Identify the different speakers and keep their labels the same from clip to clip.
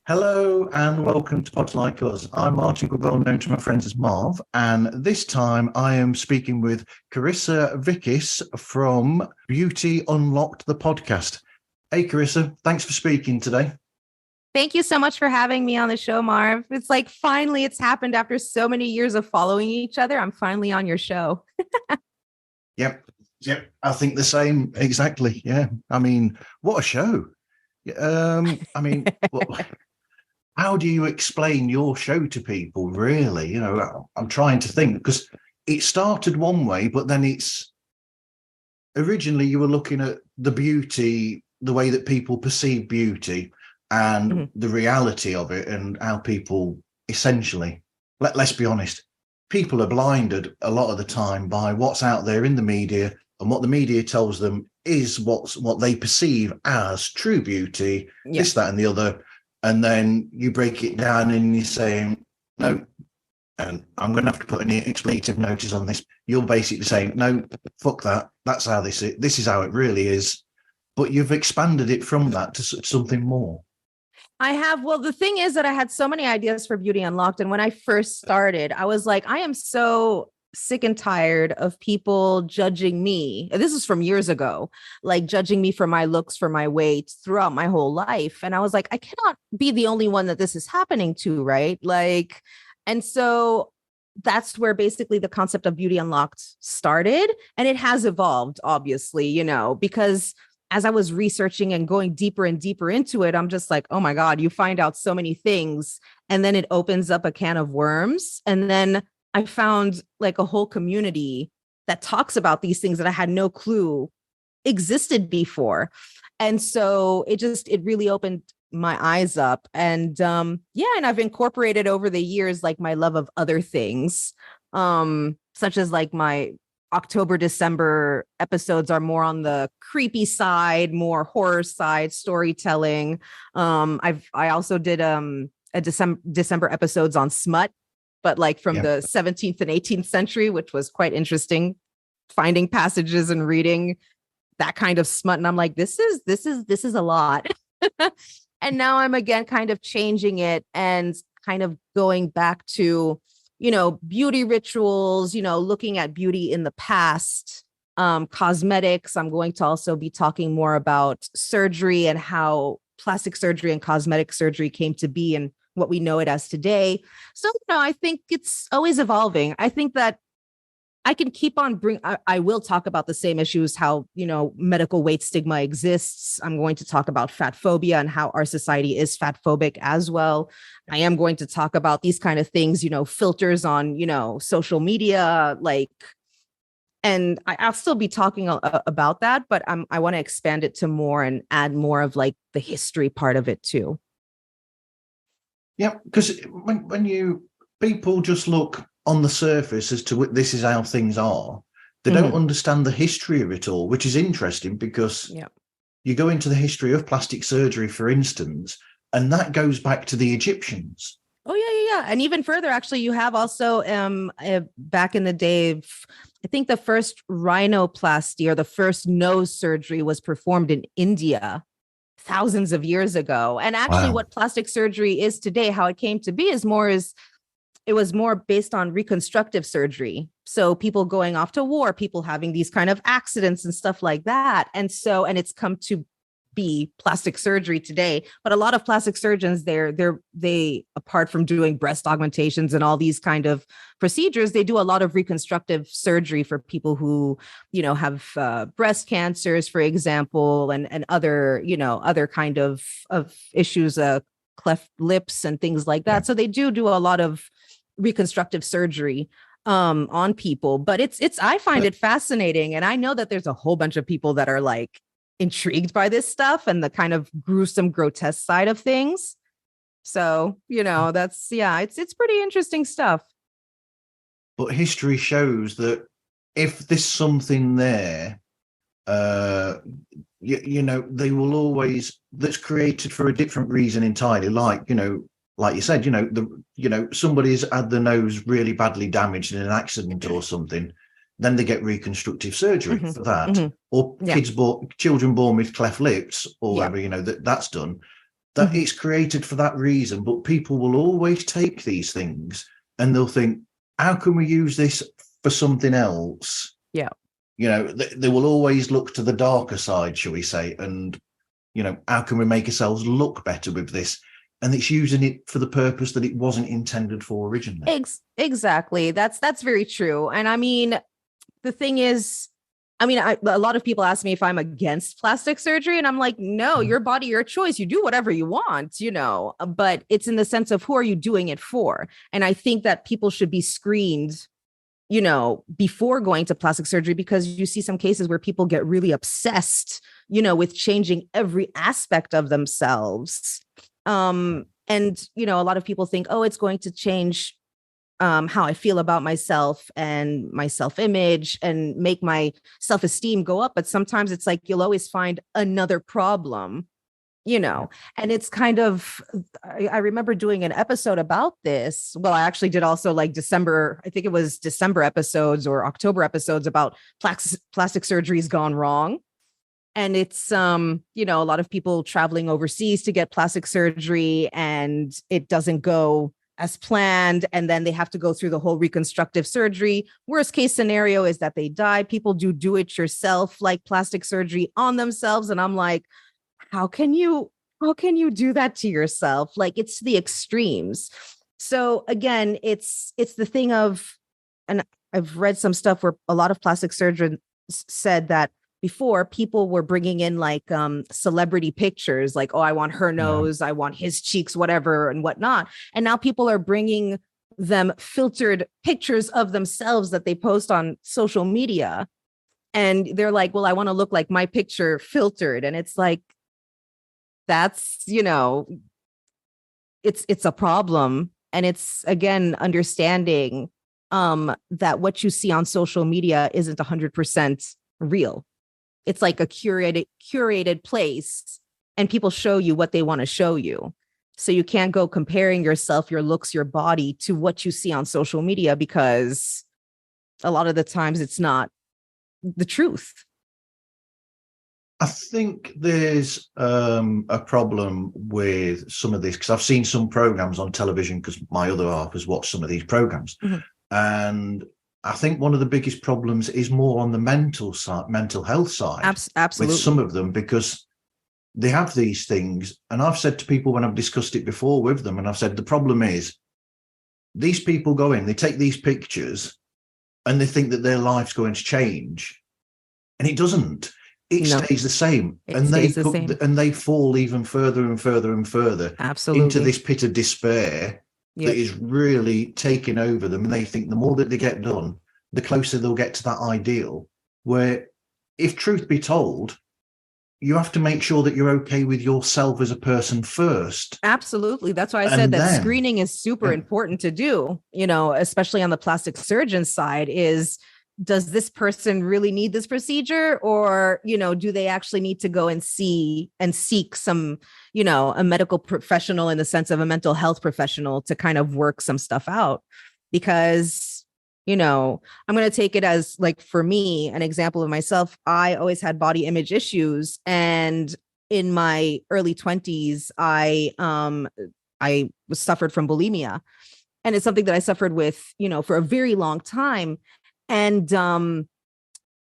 Speaker 1: Hello and welcome to Pods Like Us. I'm Martin, well known to my friends as Marv, and this time I am speaking with Carissa Vickis from Beauty Unlocked, the podcast. Hey Carissa, thanks for speaking today.
Speaker 2: Thank you so much for having me on the show, Marv. It's like finally it's happened after so many years of following each other. I'm finally on your show.
Speaker 1: Yep. I think the same exactly. Yeah. I mean, what a show. How do you explain your show to people, really? You know, I'm trying to think, because it started one way, but then it's originally you were looking at the beauty, the way that people perceive beauty and the reality of it, and how people essentially, let's be honest, people are blinded a lot of the time by what's out there in the media, and what the media tells them is what they perceive as true beauty, this, that, and the other. And then you break it down and you're saying, no, and I'm going to have to put an expletive notice on this. You're basically saying, no, fuck that. That's how this is how it really is. But you've expanded it from that to something more.
Speaker 2: I have. Well, the thing is that I had so many ideas for Beauty Unlocked. And when I first started, I was like, I am so sick and tired of people judging me. This is from years ago, like judging me for my looks, for my weight throughout my whole life. And I was like, I cannot be the only one that this is happening to, right? Like, and so that's where basically the concept of Beauty Unlocked started. And it has evolved, obviously, you know, because as I was researching and going deeper and deeper into it, I'm just like, oh my God, you find out so many things. And then it opens up a can of worms. And then I found like a whole community that talks about these things that I had no clue existed before. And so it really opened my eyes up. And and I've incorporated over the years, like my love of other things, such as like my October, December episodes are more on the creepy side, more horror side, storytelling. I also did a December episodes on smut, but like from the 17th and 18th century, which was quite interesting, finding passages and reading that kind of smut. And I'm like, this is a lot. And now I'm again kind of changing it and kind of going back to, you know, beauty rituals, you know, looking at beauty in the past, cosmetics. I'm going to also be talking more about surgery and how plastic surgery and cosmetic surgery came to be and what we know it as today. So, you know, I think it's always evolving. I think that I can keep on I will talk about the same issues, how, you know, medical weight stigma exists. I'm going to talk about fat phobia and how our society is fat phobic as well. I am going to talk about these kind of things, you know, filters on, you know, social media, like, and I'll still be talking about that, but I want to expand it to more and add more of like the history part of it too.
Speaker 1: Yeah, because when people just look on the surface as to this is how things are, they don't understand the history of it all, which is interesting because you go into the history of plastic surgery, for instance, and that goes back to the Egyptians.
Speaker 2: Oh, yeah. And even further, actually, you have also back in the day, I think the first rhinoplasty or the first nose surgery was performed in India thousands of years ago. And actually what plastic surgery is today, how it came to be it was more based on reconstructive surgery. So people going off to war, people having these kind of accidents and stuff like that. And it's come to be plastic surgery today. But a lot of plastic surgeons, they apart from doing breast augmentations and all these kind of procedures, they do a lot of reconstructive surgery for people who, you know, have breast cancers, for example, and other, you know, other kind of issues, cleft lips and things like that. So they do a lot of reconstructive surgery on people. But I find it fascinating. And I know that there's a whole bunch of people that are like intrigued by this stuff and the kind of gruesome, grotesque side of things. So, it's pretty interesting stuff.
Speaker 1: But history shows that if there's something there, they will always, that's created for a different reason entirely. Like you said, somebody's had the nose really badly damaged in an accident or something, then they get reconstructive surgery for that. Or children born with cleft lips or whatever, that's done. That it's created for that reason, but people will always take these things and they'll think, how can we use this for something else?
Speaker 2: Yeah.
Speaker 1: They will always look to the darker side, shall we say, and, how can we make ourselves look better with this? And it's using it for the purpose that it wasn't intended for originally.
Speaker 2: Exactly. That's very true. And I mean, the thing is, a lot of people ask me if I'm against plastic surgery, and I'm like, no, your body, your choice. You do whatever you want, but it's in the sense of who are you doing it for? And I think that people should be screened, before going to plastic surgery, because you see some cases where people get really obsessed, with changing every aspect of themselves. And, a lot of people think, oh, it's going to change how I feel about myself and my self-image and make my self-esteem go up. But sometimes it's like, you'll always find another problem, and it's kind of, I remember doing an episode about this. Well, I actually did also like December, I think it was December episodes or October episodes about plastic surgeries gone wrong. And it's, a lot of people traveling overseas to get plastic surgery and it doesn't go as planned. And then they have to go through the whole reconstructive surgery. Worst case scenario is that they die. People do it yourself, like plastic surgery on themselves. And I'm like, how can you do that to yourself? Like, it's the extremes. So again, it's the thing of, and I've read some stuff where a lot of plastic surgeons said that before, people were bringing in like celebrity pictures, like, oh, I want her nose, I want his cheeks, whatever and whatnot. And now people are bringing them filtered pictures of themselves that they post on social media. And they're like, well, I want to look like my picture filtered. And it's like, that's, it's a problem. And it's, again, understanding that what you see on social media isn't 100% real. It's like a curated place, and people show you what they want to show you. So you can't go comparing yourself, your looks, your body to what you see on social media, because a lot of the times it's not the truth.
Speaker 1: I think there's a problem with some of this, because I've seen some programs on television, because my other half has watched some of these programs. And I think one of the biggest problems is more on the mental health side.
Speaker 2: Absolutely.
Speaker 1: With some of them, because they have these things. And I've said to people when I've discussed it before with them, and I've said, the problem is these people go in, they take these pictures and they think that their life's going to change. And it doesn't. It stays the same. And they fall even further and further and further into this pit of despair that is really taking over them. And they think the more that they get done, the closer they'll get to that ideal, where, if truth be told, you have to make sure that you're okay with yourself as a person first.
Speaker 2: Absolutely. That's why I said that screening is super important to do, especially on the plastic surgeon side. Is, does this person really need this procedure, or, do they actually need to go and seek some, a medical professional, in the sense of a mental health professional, to kind of work some stuff out? Because, I'm going to take it as, like, for me, an example of myself. I always had body image issues. And in my early 20s, I suffered from bulimia. And it's something that I suffered with, for a very long time. And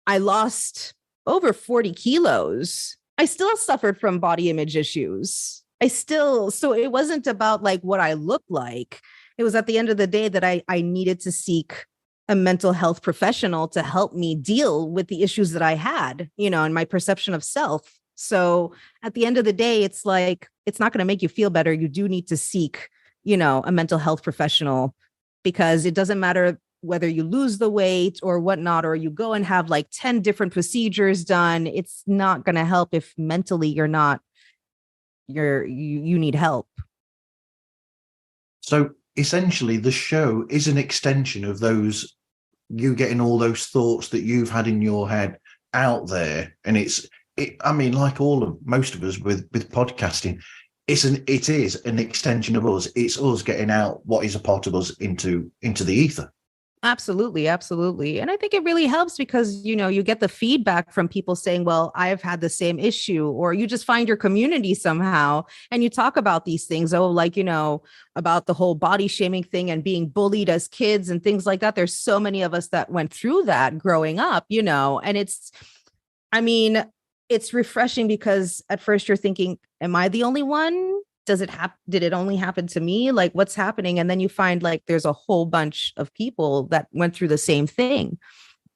Speaker 2: I lost over 40 kilos. I still suffered from body image issues. So it wasn't about like what I looked like. It was at the end of the day that I needed to seek a mental health professional to help me deal with the issues that I had, and my perception of self. So at the end of the day, it's like, it's not going to make you feel better. You do need to seek, a mental health professional, because it doesn't matter whether you lose the weight or whatnot, or you go and have like 10 different procedures done. It's not going to help if mentally you need help.
Speaker 1: So essentially, the show is an extension of those, you getting all those thoughts that you've had in your head out there. And I mean, like most of us with podcasting, it is an extension of us. It's us getting out what is a part of us into the ether.
Speaker 2: Absolutely. Absolutely. And I think it really helps because, you get the feedback from people saying, well, I've had the same issue, or you just find your community somehow and you talk about these things. Oh, like, about the whole body shaming thing and being bullied as kids and things like that. There's so many of us that went through that growing up, and it's refreshing because at first you're thinking, am I the only one? Did it only happen to me? Like, what's happening? And then you find like there's a whole bunch of people that went through the same thing,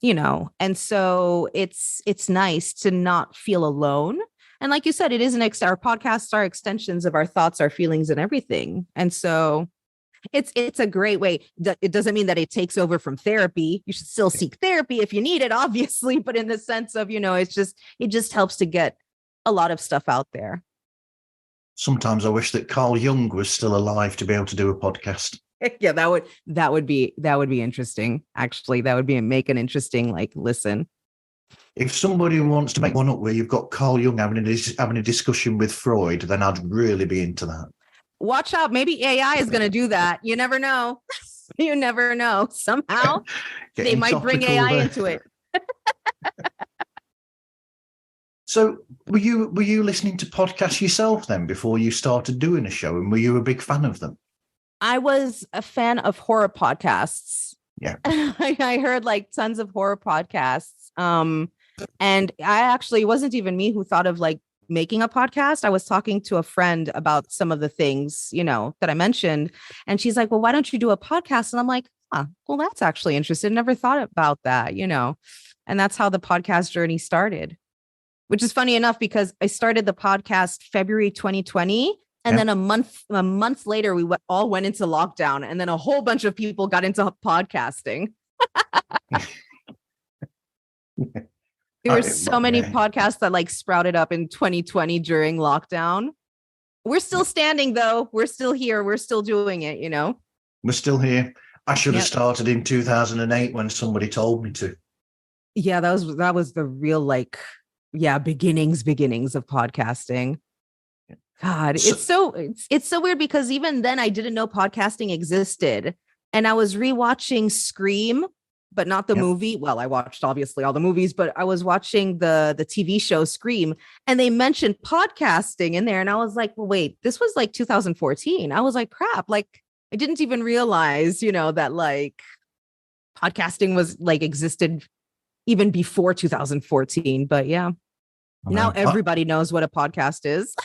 Speaker 2: and so it's nice to not feel alone. And like you said, it is our podcasts are extensions of our thoughts, our feelings, and everything. And so it's a great way. It doesn't mean that it takes over from therapy. You should still seek therapy if you need it, obviously, but in the sense of, it just helps to get a lot of stuff out there.
Speaker 1: Sometimes I wish that Carl Jung was still alive to be able to do a podcast.
Speaker 2: Yeah, that would be interesting. Actually, that would make an interesting listen.
Speaker 1: If somebody wants to make one up where you've got Carl Jung having a discussion with Freud, then I'd really be into that.
Speaker 2: Watch out. Maybe AI is going to do that. You never know. You never know. Somehow they might bring AI into it.
Speaker 1: So were you listening to podcasts yourself then before you started doing a show? And were you a big fan of them?
Speaker 2: I was a fan of horror podcasts.
Speaker 1: Yeah.
Speaker 2: I heard tons of horror podcasts. And I actually wasn't even me who thought of making a podcast. I was talking to a friend about some of the things, that I mentioned. And she's like, well, why don't you do a podcast? And I'm like, well, that's actually interesting. Never thought about that, and that's how the podcast journey started, which is funny enough because I started the podcast February 2020. And then a month later, we all went into lockdown, and then a whole bunch of people got into podcasting. There were so many podcasts that sprouted up in 2020 during lockdown. We're still standing though. We're still here. We're still doing it,
Speaker 1: We're still here. I should have started in 2008 when somebody told me to.
Speaker 2: Yeah, that was the real beginnings of podcasting. God, it's so weird because even then I didn't know podcasting existed. And I was rewatching Scream, but not the movie. Well, I watched obviously all the movies, but I was watching the TV show Scream, and they mentioned podcasting in there. And I was like, well, wait, this was 2014. I was like, crap, I didn't even realize, that podcasting was existed even before 2014. But yeah, now everybody knows what a podcast is.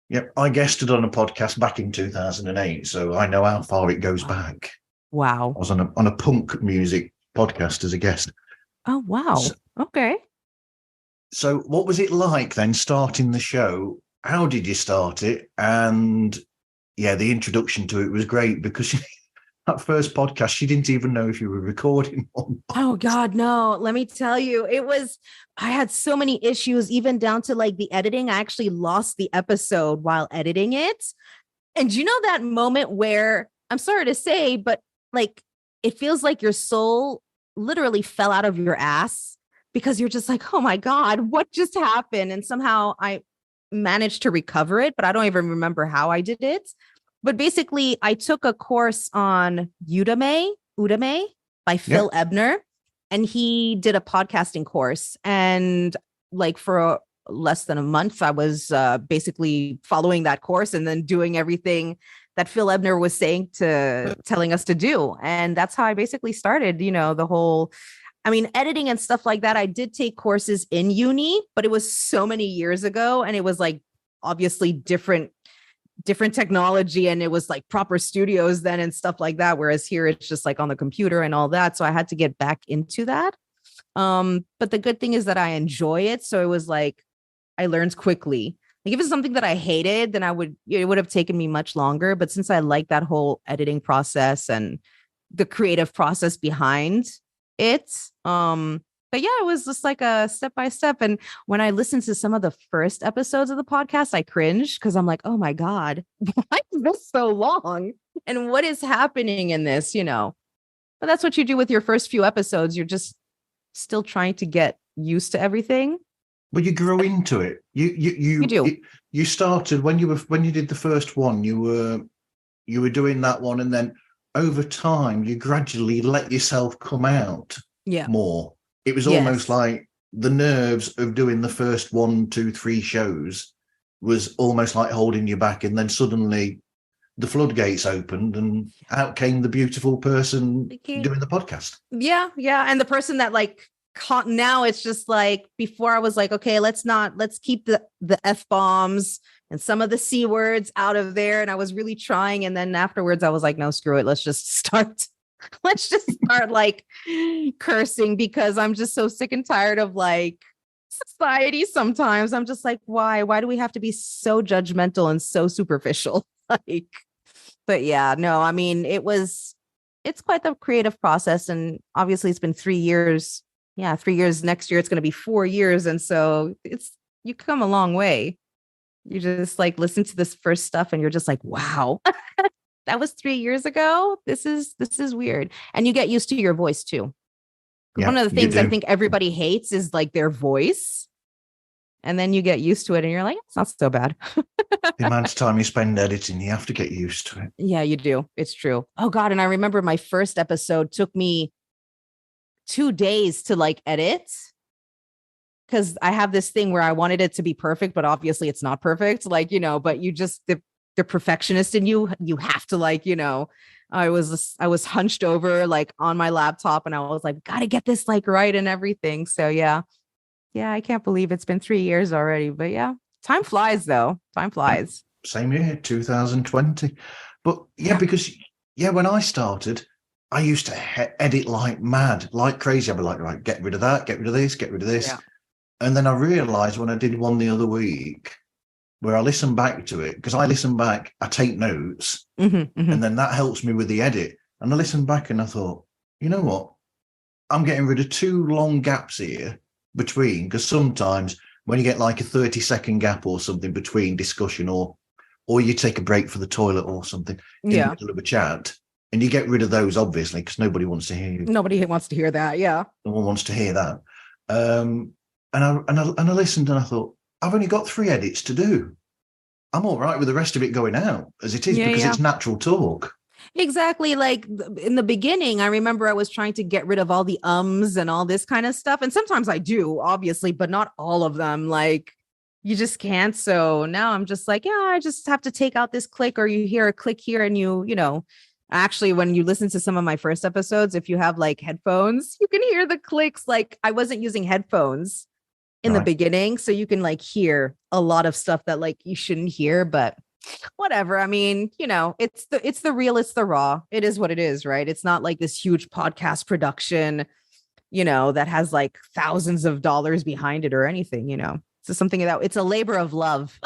Speaker 1: Yep, I guested on a podcast back in 2008, so I know how far it goes back.
Speaker 2: Wow.
Speaker 1: I was on a punk music podcast as a guest.
Speaker 2: Oh, wow. Okay.
Speaker 1: So what was it like then starting the show? How did you start it? And the introduction to it was great because that first podcast, you didn't even know if you were recording one.
Speaker 2: Oh God, no. Let me tell you, I had so many issues, even down to the editing. I actually lost the episode while editing it. And that moment where, I'm sorry to say, but it feels like your soul literally fell out of your ass because you're just oh my God, what just happened? And somehow I managed to recover it, but I don't even remember how I did it. But basically I took a course on Udemy by Phil Ebner, and he did a podcasting course. And for less than a month, I was basically following that course and then doing everything that Phil Ebner was telling us to do. And that's how I basically started, the whole, editing and stuff like that. I did take courses in uni, but it was so many years ago. And it was obviously different technology, and it was proper studios then and stuff like that. Whereas here it's just on the computer and all that. So I had to get back into that. But the good thing is that I enjoy it. So it was I learned quickly. If it's something that I hated, then it would have taken me much longer. But since I like that whole editing process and the creative process behind it, But yeah, it was just like a step by step. And when I listened to some of the first episodes of the podcast, I cringed because I'm like, oh my God, why is this so long? And what is happening in this, But that's what you do with your first few episodes. You're just still trying to get used to everything.
Speaker 1: Well, you grow into it.
Speaker 2: You do.
Speaker 1: You started when you did the first one. You were doing that one, and then over time, you gradually let yourself come out more. It was almost like the nerves of doing the first 1, 2, 3 shows was almost like holding you back, and then suddenly the floodgates opened, and out came the beautiful person doing the podcast.
Speaker 2: Yeah, and the person that now it's just like, before I was like, okay, let's keep the F-bombs and some of the C words out of there. And I was really trying. And then afterwards I was like, no, screw it. Let's just start like cursing, because I'm just so sick and tired of like society. Sometimes I'm just like, why do we have to be so judgmental and so superficial? But yeah, no, I mean, it's quite the creative process. And obviously it's been 3 years. Yeah, 3 years. Next year, it's going to be 4 years. And so you come a long way. You just like listen to this first stuff and you're just like, wow, that was 3 years ago. This is weird. And you get used to your voice too. Yeah, one of the things I think everybody hates is like their voice. And then you get used to it and you're like, it's not so bad.
Speaker 1: The amount of time you spend editing, you have to get used to it.
Speaker 2: Yeah, you do. It's true. Oh God. And I remember my first episode took me 2 days to like edit, because I have this thing where I wanted it to be perfect, but obviously it's not perfect. Like, but you just, the perfectionist in you have to like, I was hunched over like on my laptop and I was like, gotta get this like right and everything. So yeah, I can't believe it's been 3 years already, but yeah, time flies though. Time flies.
Speaker 1: Same year, 2020. But because when I started, I used to edit like mad, like crazy. I'd be like, right, get rid of that, get rid of this, get rid of this. Yeah. And then I realized when I did one the other week where I listened back to it, because I listen back, I take notes, and then that helps me with the edit. And I listened back and I thought, you know what? I'm getting rid of 2 long gaps here between, because sometimes when you get like a 30-second gap or something between discussion or you take a break for the toilet or something in the middle of a chat, and you get rid of those, obviously, because nobody wants to hear you.
Speaker 2: Nobody wants to hear that. Yeah.
Speaker 1: No one wants to hear that. And I listened and I thought, I've only got 3 edits to do. I'm all right with the rest of it going out as it is, because it's natural talk.
Speaker 2: Exactly. Like in the beginning, I remember I was trying to get rid of all the ums and all this kind of stuff. And sometimes I do, obviously, but not all of them. Like you just can't. So now I'm just like, I just have to take out this click, or you hear a click here and actually, when you listen to some of my first episodes, if you have like headphones, you can hear the clicks. Like I wasn't using headphones in the beginning, so you can like hear a lot of stuff that like you shouldn't hear, but whatever. I mean, it's the real, it's the raw. It is what it is, right? It's not like this huge podcast production, that has like thousands of dollars behind it or anything, So something that it's a labor of love.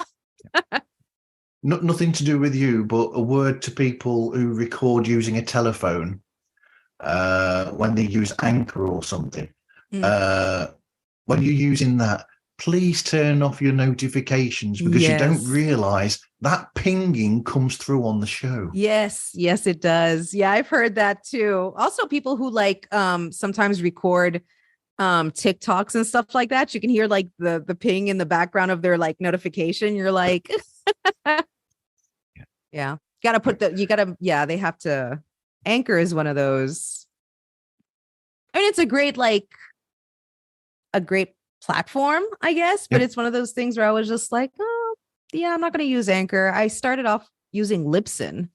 Speaker 1: Nothing to do with you, but a word to people who record using a telephone when they use Anchor or something. When you're using that, please turn off your notifications, because you don't realize that pinging comes through on the show.
Speaker 2: Yes, it does. Yeah, I've heard that too. Also, people who like sometimes record TikToks and stuff like that, you can hear like the ping in the background of their like notification. You're like, yeah, they have to. Anchor is one of those. I mean, it's a great platform, I guess, but it's one of those things where I was just like, oh yeah, I'm not going to use Anchor. I started off using Libsyn.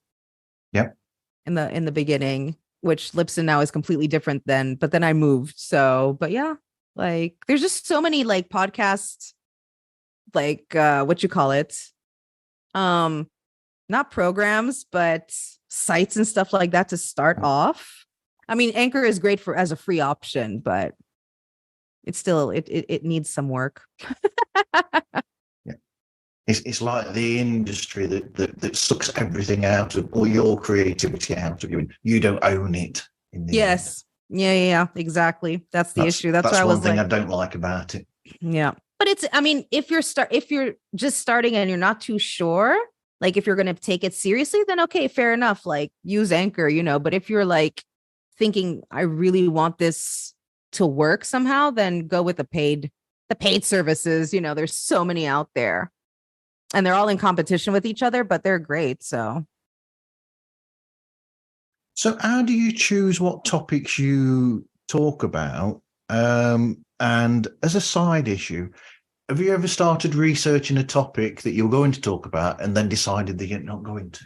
Speaker 1: Yep.
Speaker 2: In the beginning, which Libsyn now is completely different but then I moved. So, but yeah, like there's just so many like podcasts, like what you call it? Not programs, but sites and stuff like that to start off. I mean, Anchor is great as a free option, but it's still, it needs some work.
Speaker 1: It's like the industry that sucks everything out of all your creativity out of you, and you don't own it.
Speaker 2: Yes. Yeah, exactly. That's the issue. That's why I
Speaker 1: one
Speaker 2: was
Speaker 1: thing
Speaker 2: like,
Speaker 1: I don't like about it.
Speaker 2: yeah. But it's, I mean, if you're just starting and you're not too sure, like if you're going to take it seriously, then okay, fair enough. Like use Anchor, but if you're like thinking I really want this to work somehow, then go with the paid services. There's so many out there and they're all in competition with each other, but they're great. So
Speaker 1: how do you choose what topics you talk about? And as a side issue, have you ever started researching a topic that you're going to talk about and then decided that you're not going to?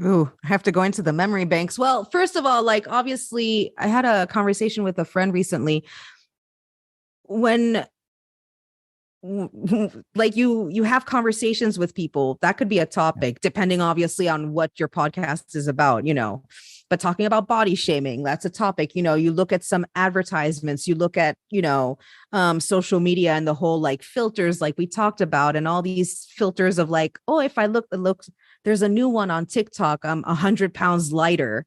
Speaker 2: Ooh, I have to go into the memory banks. Well, first of all, like obviously I had a conversation with a friend recently when like you have conversations with people, that could be a topic depending obviously on what your podcast is about, but talking about body shaming, that's a topic. You look at some advertisements, you look at social media and the whole like filters like we talked about, and all these filters of like, oh, if I look, there's a new one on TikTok, I'm 100 pounds lighter,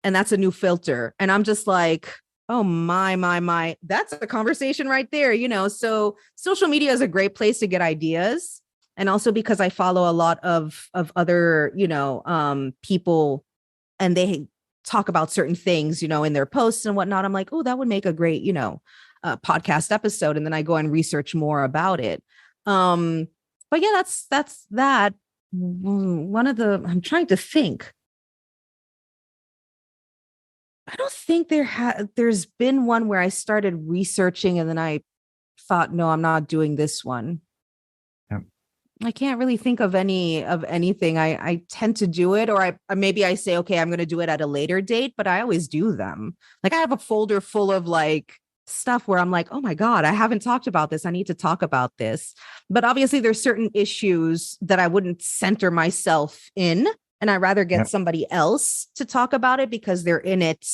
Speaker 2: and that's a new filter, and I'm just like, oh my, that's a conversation right there, So social media is a great place to get ideas. And also because I follow a lot of other, people, and they talk about certain things, in their posts and whatnot. I'm like, oh, that would make a great, podcast episode. And then I go and research more about it. But yeah, that's that. I'm trying to think. I don't think there's been one where I started researching and then I thought, no, I'm not doing this one.
Speaker 1: Yeah.
Speaker 2: I can't really think of anything. I tend to do it, or maybe I say, okay, I'm going to do it at a later date, but I always do them. Like I have a folder full of like stuff where I'm like, oh my God, I haven't talked about this. I need to talk about this. But obviously there's certain issues that I wouldn't center myself in. And I'd rather get somebody else to talk about it because they're in it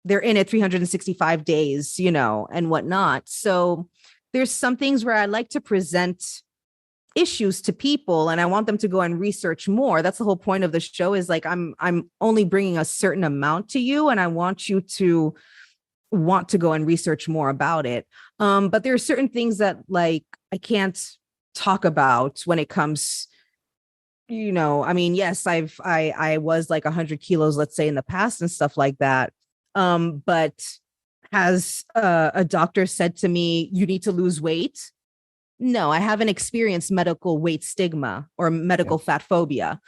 Speaker 2: 365 days, and whatnot. So there's some things where I like to present issues to people and I want them to go and research more. That's the whole point of the show, is like, I'm only bringing a certain amount to you and I want you to want to go and research more about it. But there are certain things that like I can't talk about when it comes, I mean, yes, I was like 100 kilos, let's say in the past and stuff like that. But has a doctor said to me, you need to lose weight? No, I haven't experienced medical weight stigma or medical fat phobia.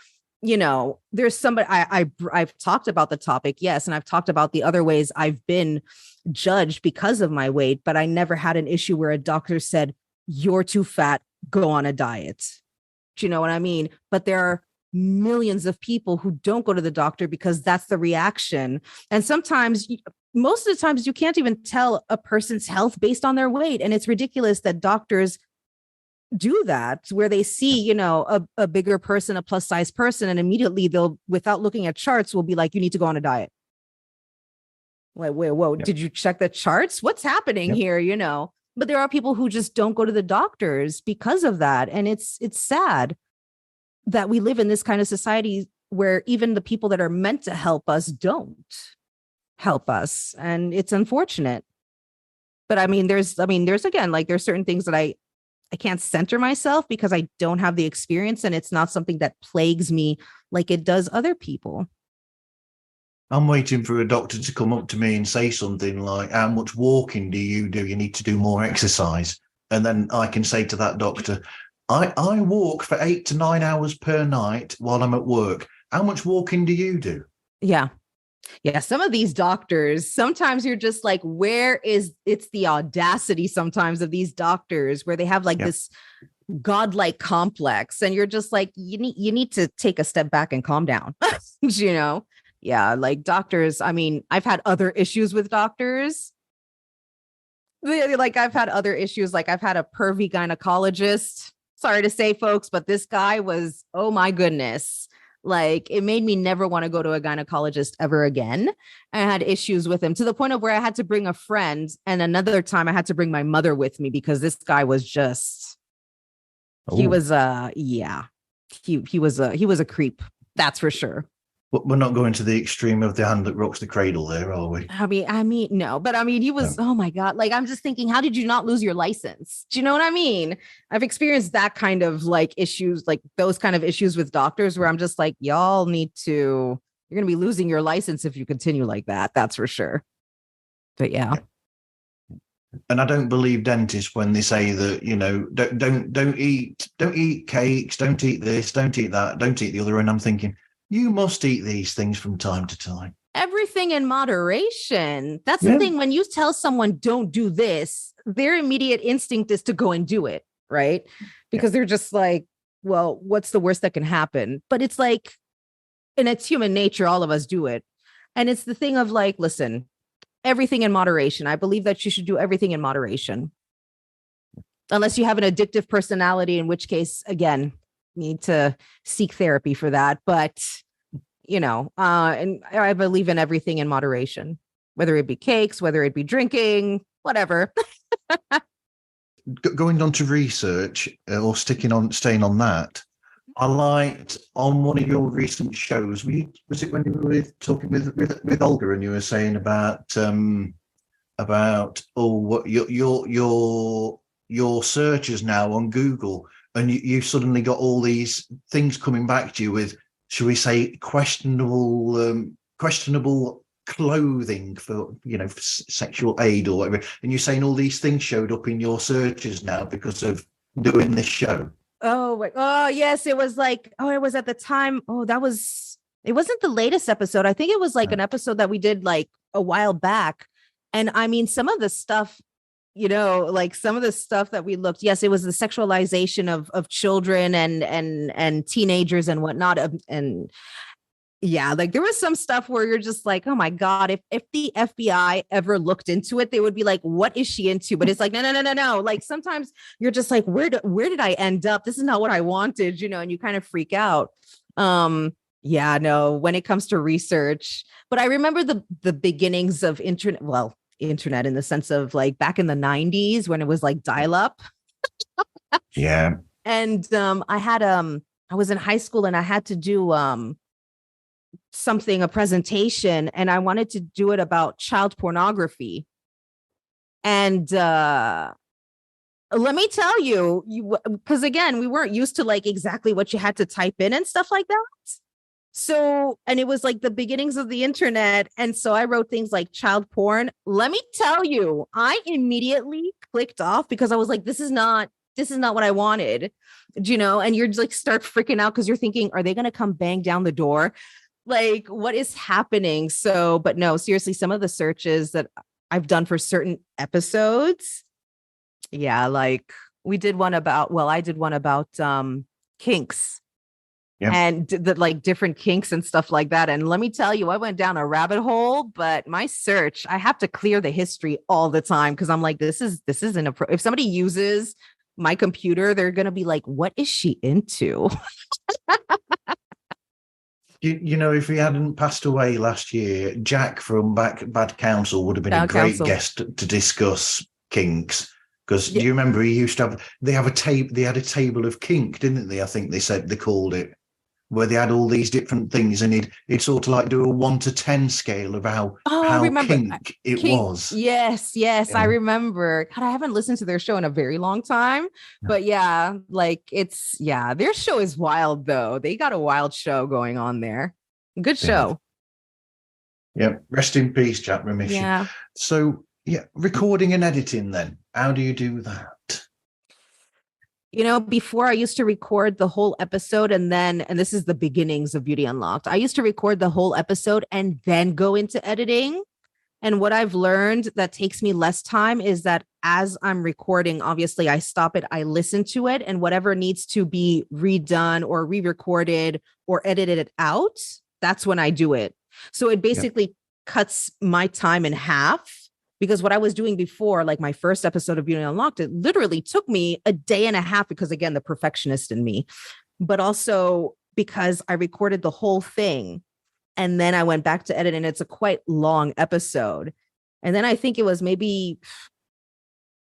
Speaker 2: There's somebody I've talked about the topic. Yes. And I've talked about the other ways I've been judged because of my weight, but I never had an issue where a doctor said, you're too fat, go on a diet. Do you know what I mean? But there are millions of people who don't go to the doctor because that's the reaction. And sometimes, most of the times, you can't even tell a person's health based on their weight. And it's ridiculous that doctors do that, where they see, a bigger person, a plus size person, and immediately they'll, without looking at charts, will be like, you need to go on a diet. Like, wait, whoa, did you check the charts? What's happening here? But there are people who just don't go to the doctors because of that. And it's sad that we live in this kind of society where even the people that are meant to help us don't help us. And it's unfortunate. But there's again, like there's certain things that I can't center myself because I don't have the experience, and it's not something that plagues me like it does other people.
Speaker 1: I'm waiting for a doctor to come up to me and say something like, how much walking do? You need to do more exercise. And then I can say to that doctor, I walk for 8 to 9 hours per night while I'm at work. How much walking do you do?
Speaker 2: Yeah. Yeah. Some of these doctors, sometimes you're just like, it's the audacity sometimes of these doctors where they have like this godlike complex, and you're just like, you need to take a step back and calm down. Yeah, like doctors. I've had other issues with doctors. Like I've had other issues. Like I've had a pervy gynecologist. Sorry to say, folks, but this guy was, oh my goodness. Like it made me never want to go to a gynecologist ever again. I had issues with him to the point of where I had to bring a friend. And another time I had to bring my mother with me because this guy was just, he was he was a creep. That's for sure.
Speaker 1: But we're not going to the extreme of the hand that rocks the cradle there, are we?
Speaker 2: I mean, no, but I mean, he was,
Speaker 1: No.
Speaker 2: oh my God. Like, I'm just thinking, how did you not lose your license? Do you know what I mean? I've experienced that kind of like issues, like those kind of issues with doctors where I'm just like, y'all need to, you're going to be losing your license if you continue like that. That's for sure. But yeah.
Speaker 1: And I don't believe dentists when they say that, don't eat cakes, don't eat this, don't eat that, don't eat the other. And I'm thinking, you must eat these things from time to time.
Speaker 2: Everything in moderation. That's the
Speaker 1: Yeah.
Speaker 2: thing. When you tell someone don't do this, their immediate instinct is to go and do it, right? Because they're just like, well, what's the worst that can happen? But it's like, and it's human nature, all of us do it. And it's the thing of like, listen, everything in moderation. I believe that you should do everything in moderation. Unless you have an addictive personality, in which case, again, need to seek therapy for that. But and I believe in everything in moderation, whether it be cakes, whether it be drinking, whatever.
Speaker 1: Going on to research or staying on that, I liked on one of your recent shows. Was it when you were talking with Olga and you were saying about what your searches now on Google, and you suddenly got all these things coming back to you with, should we say, questionable clothing for sexual aid or whatever, and you're saying all these things showed up in your searches now because of doing this show.
Speaker 2: Oh yes, it was like, it was at the time. It wasn't the latest episode. I think it was like an episode that we did like a while back. And I mean, some of the stuff, like some of the stuff that we looked, yes, it was the sexualization of children and teenagers and whatnot. And yeah, like there was some stuff where you're just like, oh my God, if the FBI ever looked into it, they would be like, what is she into? But it's like, no. Like sometimes you're just like, where did I end up? This is not what I wanted, and you kind of freak out. Yeah, no, when it comes to research, but I remember the beginnings of internet in the sense of like back in the 90s when it was like dial up.
Speaker 1: Yeah.
Speaker 2: And I was in high school and I had to do a presentation, and I wanted to do it about child pornography. And let me tell you, because again, we weren't used to like exactly what you had to type in and stuff like that. So, and it was like the beginnings of the internet. And so I wrote things like child porn. Let me tell you, I immediately clicked off because I was like, this is not what I wanted, and you're like start freaking out because you're thinking, are they going to come bang down the door? Like, what is happening? So, but no, seriously, some of the searches that I've done for certain episodes. Yeah. Like I did one about kinks. Yeah. And the like different kinks and stuff like that. And let me tell you, I went down a rabbit hole, but my search, I have to clear the history all the time because I'm like, this isn't if somebody uses my computer, they're going to be like, what is she into?
Speaker 1: If he hadn't passed away last year, Jack from Bad Counsel would have been a great guest to discuss kinks. Because do you remember he used to have? They had a table of kink, didn't they? I think they called it, where they had all these different things, and he'd sort of like do a 1 to 10 scale of how kink it was.
Speaker 2: Yes, I remember. God, I haven't listened to their show in a very long time, but yeah, like their show is wild though. They got a wild show going on there. Good show.
Speaker 1: Yeah, rest in peace, Jack Ramesh.
Speaker 2: Yeah.
Speaker 1: So recording and editing then. How do you do that?
Speaker 2: Before I used to record the whole episode and this is the beginnings of Beauty Unlocked. I used to record the whole episode and then go into editing. And what I've learned that takes me less time is that as I'm recording, obviously I stop it, I listen to it, and whatever needs to be redone or re-recorded or edited out, that's when I do it. So it basically cuts my time in half. Because what I was doing before, like my first episode of Beauty Unlocked, it literally took me a day and a half because, again, the perfectionist in me, but also because I recorded the whole thing and then I went back to edit, and it's a quite long episode. And then I think it was maybe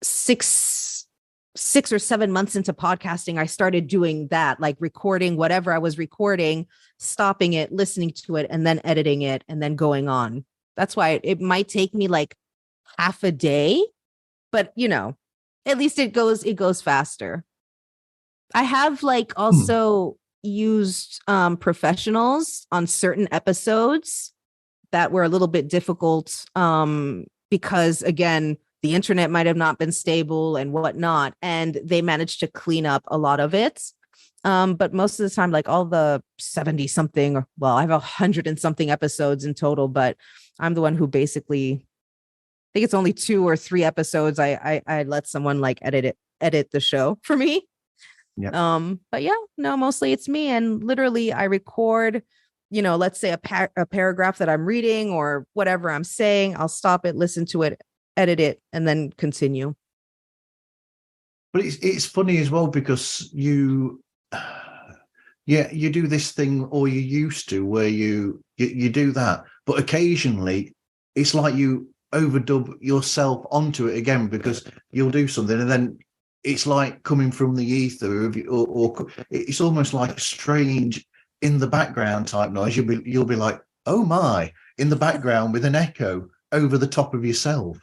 Speaker 2: 6 6 or 7 months into podcasting, I started doing that, like recording whatever I was recording, stopping it, listening to it, and then editing it, and then going on. That's why it might take me like half a day, but at least it goes faster. I have like also used professionals on certain episodes that were a little bit difficult because again, the internet might have not been stable and whatnot, and they managed to clean up a lot of it. But most of the time, like all the 70 something, well, I have 100 and something episodes in total, but I'm the one who basically, I think it's only 2 or 3 episodes. I let someone like edit the show for me.
Speaker 1: Yeah.
Speaker 2: But yeah, no, mostly it's me. And literally I record, let's say a paragraph that I'm reading or whatever I'm saying. I'll stop it, listen to it, edit it, and then continue.
Speaker 1: But it's funny as well because you do this thing, or you used to, where you do that, but occasionally it's like you overdub yourself onto it again, because you'll do something and then it's like coming from the ether or it's almost like a strange in the background type noise. You'll be like, oh my, in the background with an echo over the top of yourself.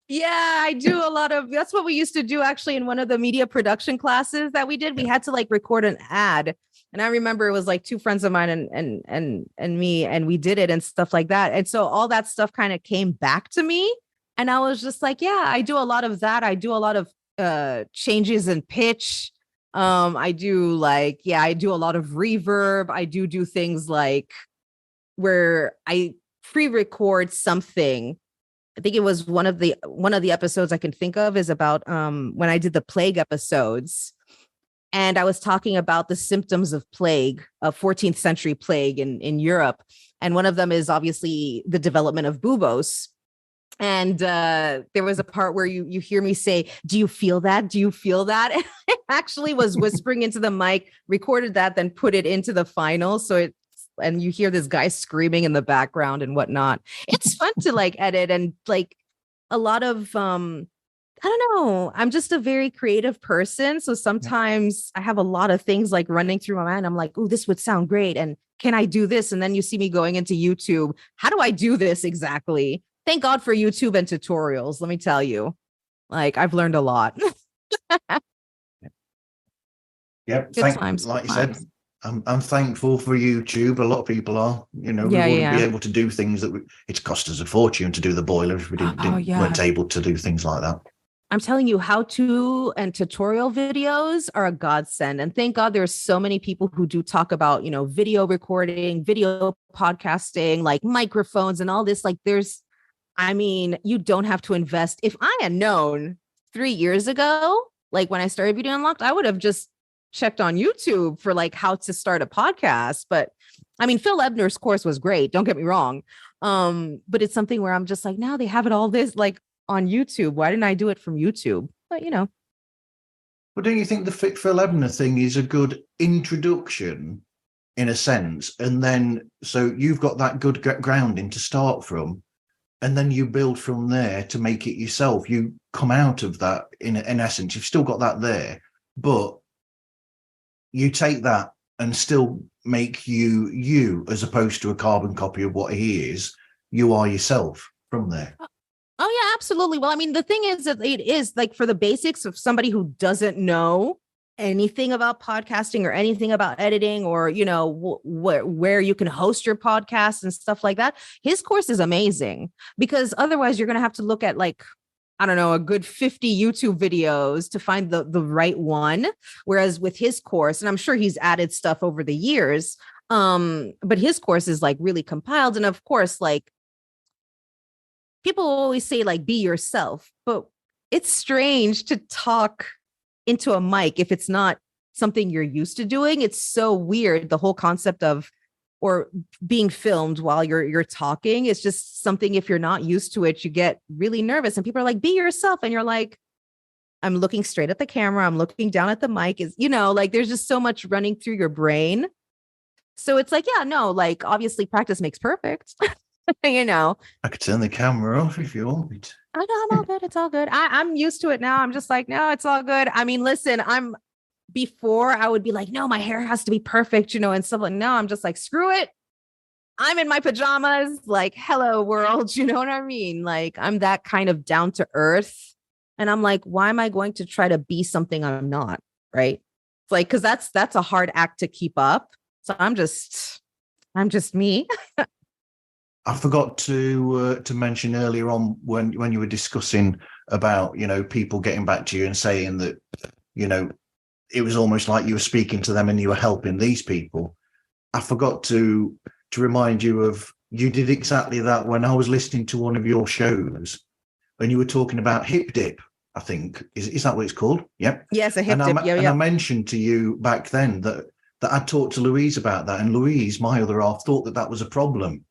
Speaker 2: Yeah, I do a lot of, that's what we used to do actually in one of the media production classes that we did. We had to like record an ad. And I remember it was like 2 friends of mine and me, and we did it and stuff like that. And so all that stuff kind of came back to me. And I was just like, yeah, I do a lot of that. I do a lot of changes in pitch. I do a lot of reverb. I do things like where I pre-record something. I think it was one of the episodes I can think of is about when I did the plague episodes, and I was talking about the symptoms of plague, of 14th century plague in Europe. And one of them is obviously the development of buboes. And there was a part where you hear me say, do you feel that? Do you feel that? And I actually was whispering into the mic, recorded that, then put it into the final. And you hear this guy screaming in the background and whatnot. It's fun to like edit, and like a lot of, I don't know. I'm just a very creative person. So sometimes I have a lot of things like running through my mind. I'm like, oh, this would sound great. And can I do this? And then you see me going into YouTube. How do I do this exactly? Thank God for YouTube and tutorials. Let me tell you, like I've learned a lot.
Speaker 1: Yep. Like you said, I'm thankful for YouTube. A lot of people are, we wouldn't be able to do things that it's cost us a fortune to do the boiler if we weren't able to do things like that.
Speaker 2: I'm telling you, how-to and tutorial videos are a godsend. And thank God there's so many people who do talk about, video recording, video podcasting, like microphones and all this. Like you don't have to invest. If I had known 3 years ago, like when I started Beauty Unlocked, I would have just checked on YouTube for like how to start a podcast. But I mean, Phil Ebner's course was great. Don't get me wrong. But it's something where I'm just like, now they have it all this like on YouTube. Why didn't I do it from YouTube? But
Speaker 1: But don't you think the Phil Ebner thing is a good introduction in a sense? And then, so you've got that good grounding to start from, and then you build from there to make it yourself. You come out of that in essence, you've still got that there, but you take that and still make you as opposed to a carbon copy of what he is. You are yourself from there.
Speaker 2: Oh yeah, absolutely. Well, I mean, the thing is that it is like for the basics of somebody who doesn't know anything about podcasting or anything about editing or, where you can host your podcast and stuff like that. His course is amazing, because otherwise you're going to have to look at like, I don't know, a good 50 YouTube videos to find the right one. Whereas with his course, and I'm sure he's added stuff over the years, but his course is like really compiled. And of course, like people always say like, be yourself, but it's strange to talk into a mic if it's not something you're used to doing. It's so weird. The whole concept of or being filmed while you're talking. It's just something, if you're not used to it, you get really nervous, and people are like, be yourself. And you're like, I'm looking straight at the camera. I'm looking down at the mic. Like there's just so much running through your brain. So it's like, yeah, no, like obviously practice makes perfect. you know.
Speaker 1: I could turn the camera off if you want me to.
Speaker 2: I know, I'm all good. It's all good. I'm used to it now. I'm just like, no, it's all good. I mean, listen, before I would be like, no, my hair has to be perfect, and stuff like, no, I'm just like, screw it. I'm in my pajamas, like, hello world. You know what I mean? Like, I'm that kind of down to earth. And I'm like, why am I going to try to be something I'm not? Right. It's like, cause that's a hard act to keep up. So I'm just me.
Speaker 1: I forgot to mention earlier on when you were discussing about, people getting back to you and saying that, it was almost like you were speaking to them and you were helping these people. I forgot to remind you of, you did exactly that when I was listening to one of your shows and you were talking about hip dip, I think. Is that what it's called? Yep.
Speaker 2: Yes, a hip
Speaker 1: and
Speaker 2: dip.
Speaker 1: And I mentioned to you back then that I talked to Louise about that, and Louise, my other half, thought that was a problem.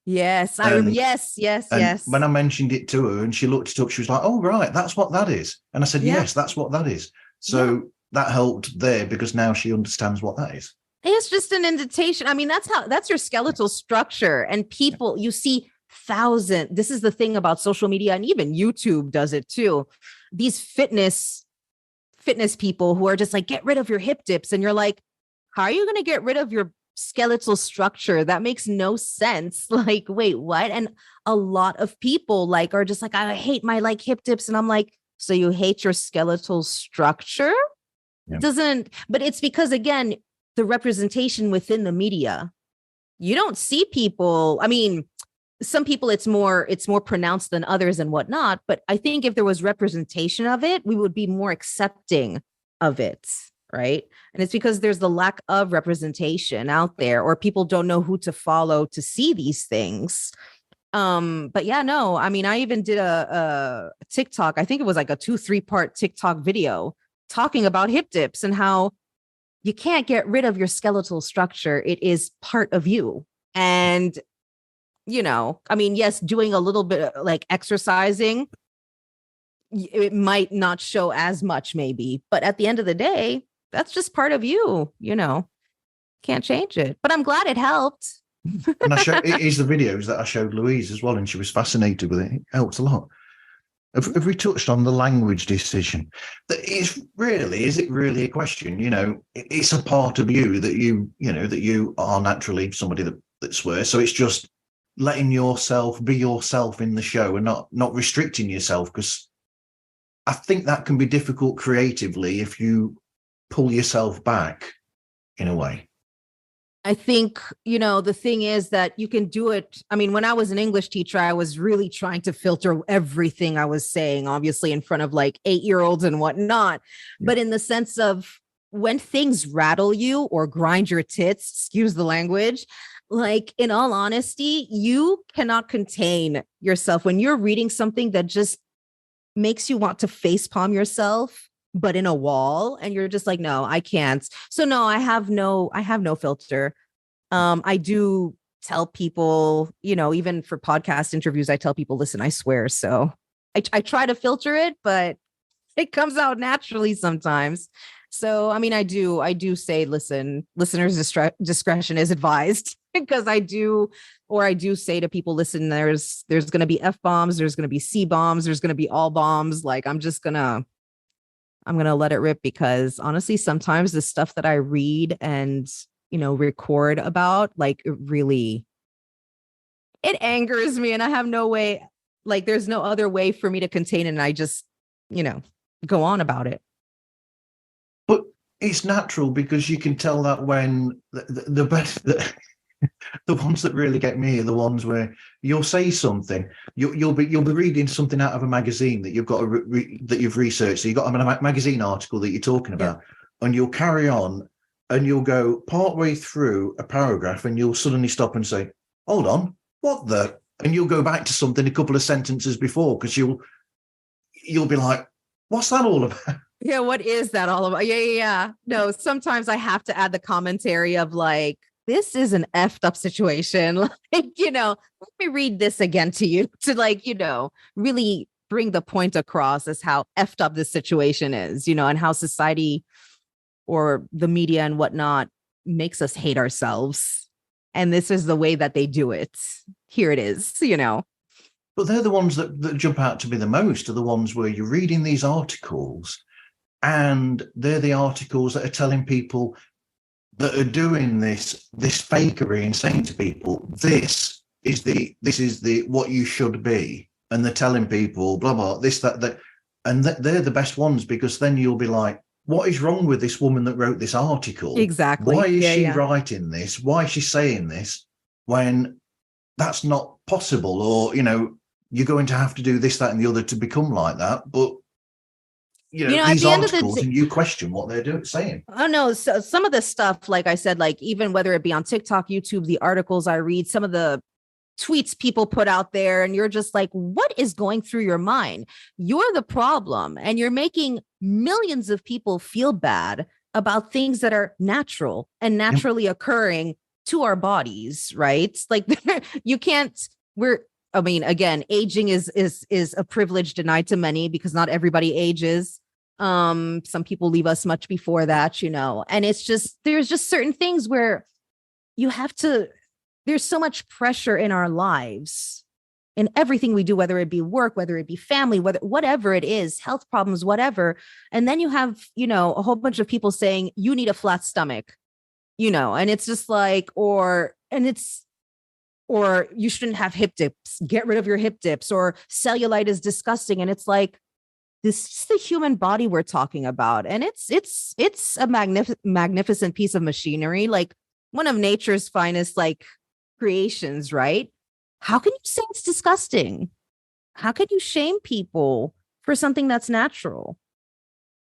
Speaker 2: Yes, I remember. Yes.
Speaker 1: When I mentioned it to her and she looked it up, she was like, oh, right, that's what that is. And I said, yes, that's what that is. So that helped there because now she understands what that is.
Speaker 2: It's just an indentation. I mean, that's your skeletal structure. And people, you see this is the thing about social media, and even YouTube does it too. These fitness people who are just like, get rid of your hip dips. And you're like, how are you going to get rid of your skeletal structure? That makes no sense. Like, wait, what? And a lot of people are just like, I hate my hip dips. And I'm like, so you hate your skeletal structure? Yeah. But it's because, again, the representation within the media, you don't see people. I mean, some people it's more pronounced than others and whatnot. But I think if there was representation of it, we would be more accepting of it. Right. And it's because there's the lack of representation out there, or people don't know who to follow to see these things. But yeah, no, I mean, I even did a TikTok. I think it was like a 2-3 part TikTok video talking about hip dips and how you can't get rid of your skeletal structure. It is part of you. And, I mean, yes, doing a little bit of exercising, it might not show as much maybe, but at the end of the day, that's just part of you, can't change it, but I'm glad it helped.
Speaker 1: And it is the videos that I showed Louise as well. And she was fascinated with it. It helped a lot. Have we touched on the language decision? Is it really a question? It's a part of you that that you are naturally somebody that swears. So it's just letting yourself be yourself in the show and not restricting yourself, because I think that can be difficult creatively if you pull yourself back in a way.
Speaker 2: I think, the thing is that you can do it. I mean, when I was an English teacher, I was really trying to filter everything I was saying, obviously in front of 8-year-olds and whatnot. Yeah. But in the sense of when things rattle you or grind your tits, excuse the language, in all honesty, you cannot contain yourself when you're reading something that just makes you want to facepalm yourself, but in a wall, and you're just like, no, I can't. So no, I have no filter. I do tell people, even for podcast interviews, I tell people, listen, I swear. So I try to filter it, but it comes out naturally sometimes. So, I mean, I do say, listen, listeners' discretion is advised, because I do say to people, listen, there's going to be F-bombs, there's going to be C-bombs, there's going to be all bombs. I'm going to let it rip, because honestly, sometimes the stuff that I read and, record about, it angers me, and I have no way, there's no other way for me to contain it. And I just, go on about it.
Speaker 1: But it's natural, because you can tell that when the best, the ones that really get me are the ones where you'll say something, you'll be reading something out of a magazine that you've got that you've researched. So you've got a magazine article that you're talking about, and you'll carry on, and you'll go partway through a paragraph, and you'll suddenly stop and say, "Hold on, what the?" And you'll go back to something a couple of sentences before, because you'll be like, "What's that all about?"
Speaker 2: Yeah, what is that all about? Yeah. No, sometimes I have to add the commentary of this is an effed up situation. Let me read this again to you to really bring the point across as how effed up this situation is, and how society or the media and whatnot makes us hate ourselves. and this is the way that they do it. Here it is,
Speaker 1: But they're the ones that jump out to be the most, are the ones where you're reading these articles, and they're the articles that are telling people that are doing this fakery and saying to people, this is the what you should be. And they're telling people, blah, blah, this, that. And they're the best ones, because then you'll be like, what is wrong with this woman that wrote this article?
Speaker 2: Exactly.
Speaker 1: Why is she writing this? Why is she saying this when that's not possible? Or, you're going to have to do this, that, and the other to become like that. But, these articles, and you question what they're saying.
Speaker 2: Oh, no. So some of the stuff, like I said, like even whether it be on TikTok, YouTube, the articles I read, some of the tweets people put out there, and you're just like, what is going through your mind? You're the problem, and you're making millions of people feel bad about things that are natural and naturally occurring to our bodies, right? Like you can't, again, aging is a privilege denied to many, because not everybody ages. Some people leave us much before that, and it's just, there's just certain things where you have to, there's so much pressure in our lives, in everything we do, whether it be work, whether it be family, whatever it is, health problems, whatever. And then you have, a whole bunch of people saying you need a flat stomach, and it's just like, or you shouldn't have hip dips, get rid of your hip dips, or cellulite is disgusting. And it's like, this is the human body we're talking about. And it's a magnificent piece of machinery, like one of nature's finest, like, creations, right? How can you say it's disgusting? How can you shame people for something that's natural?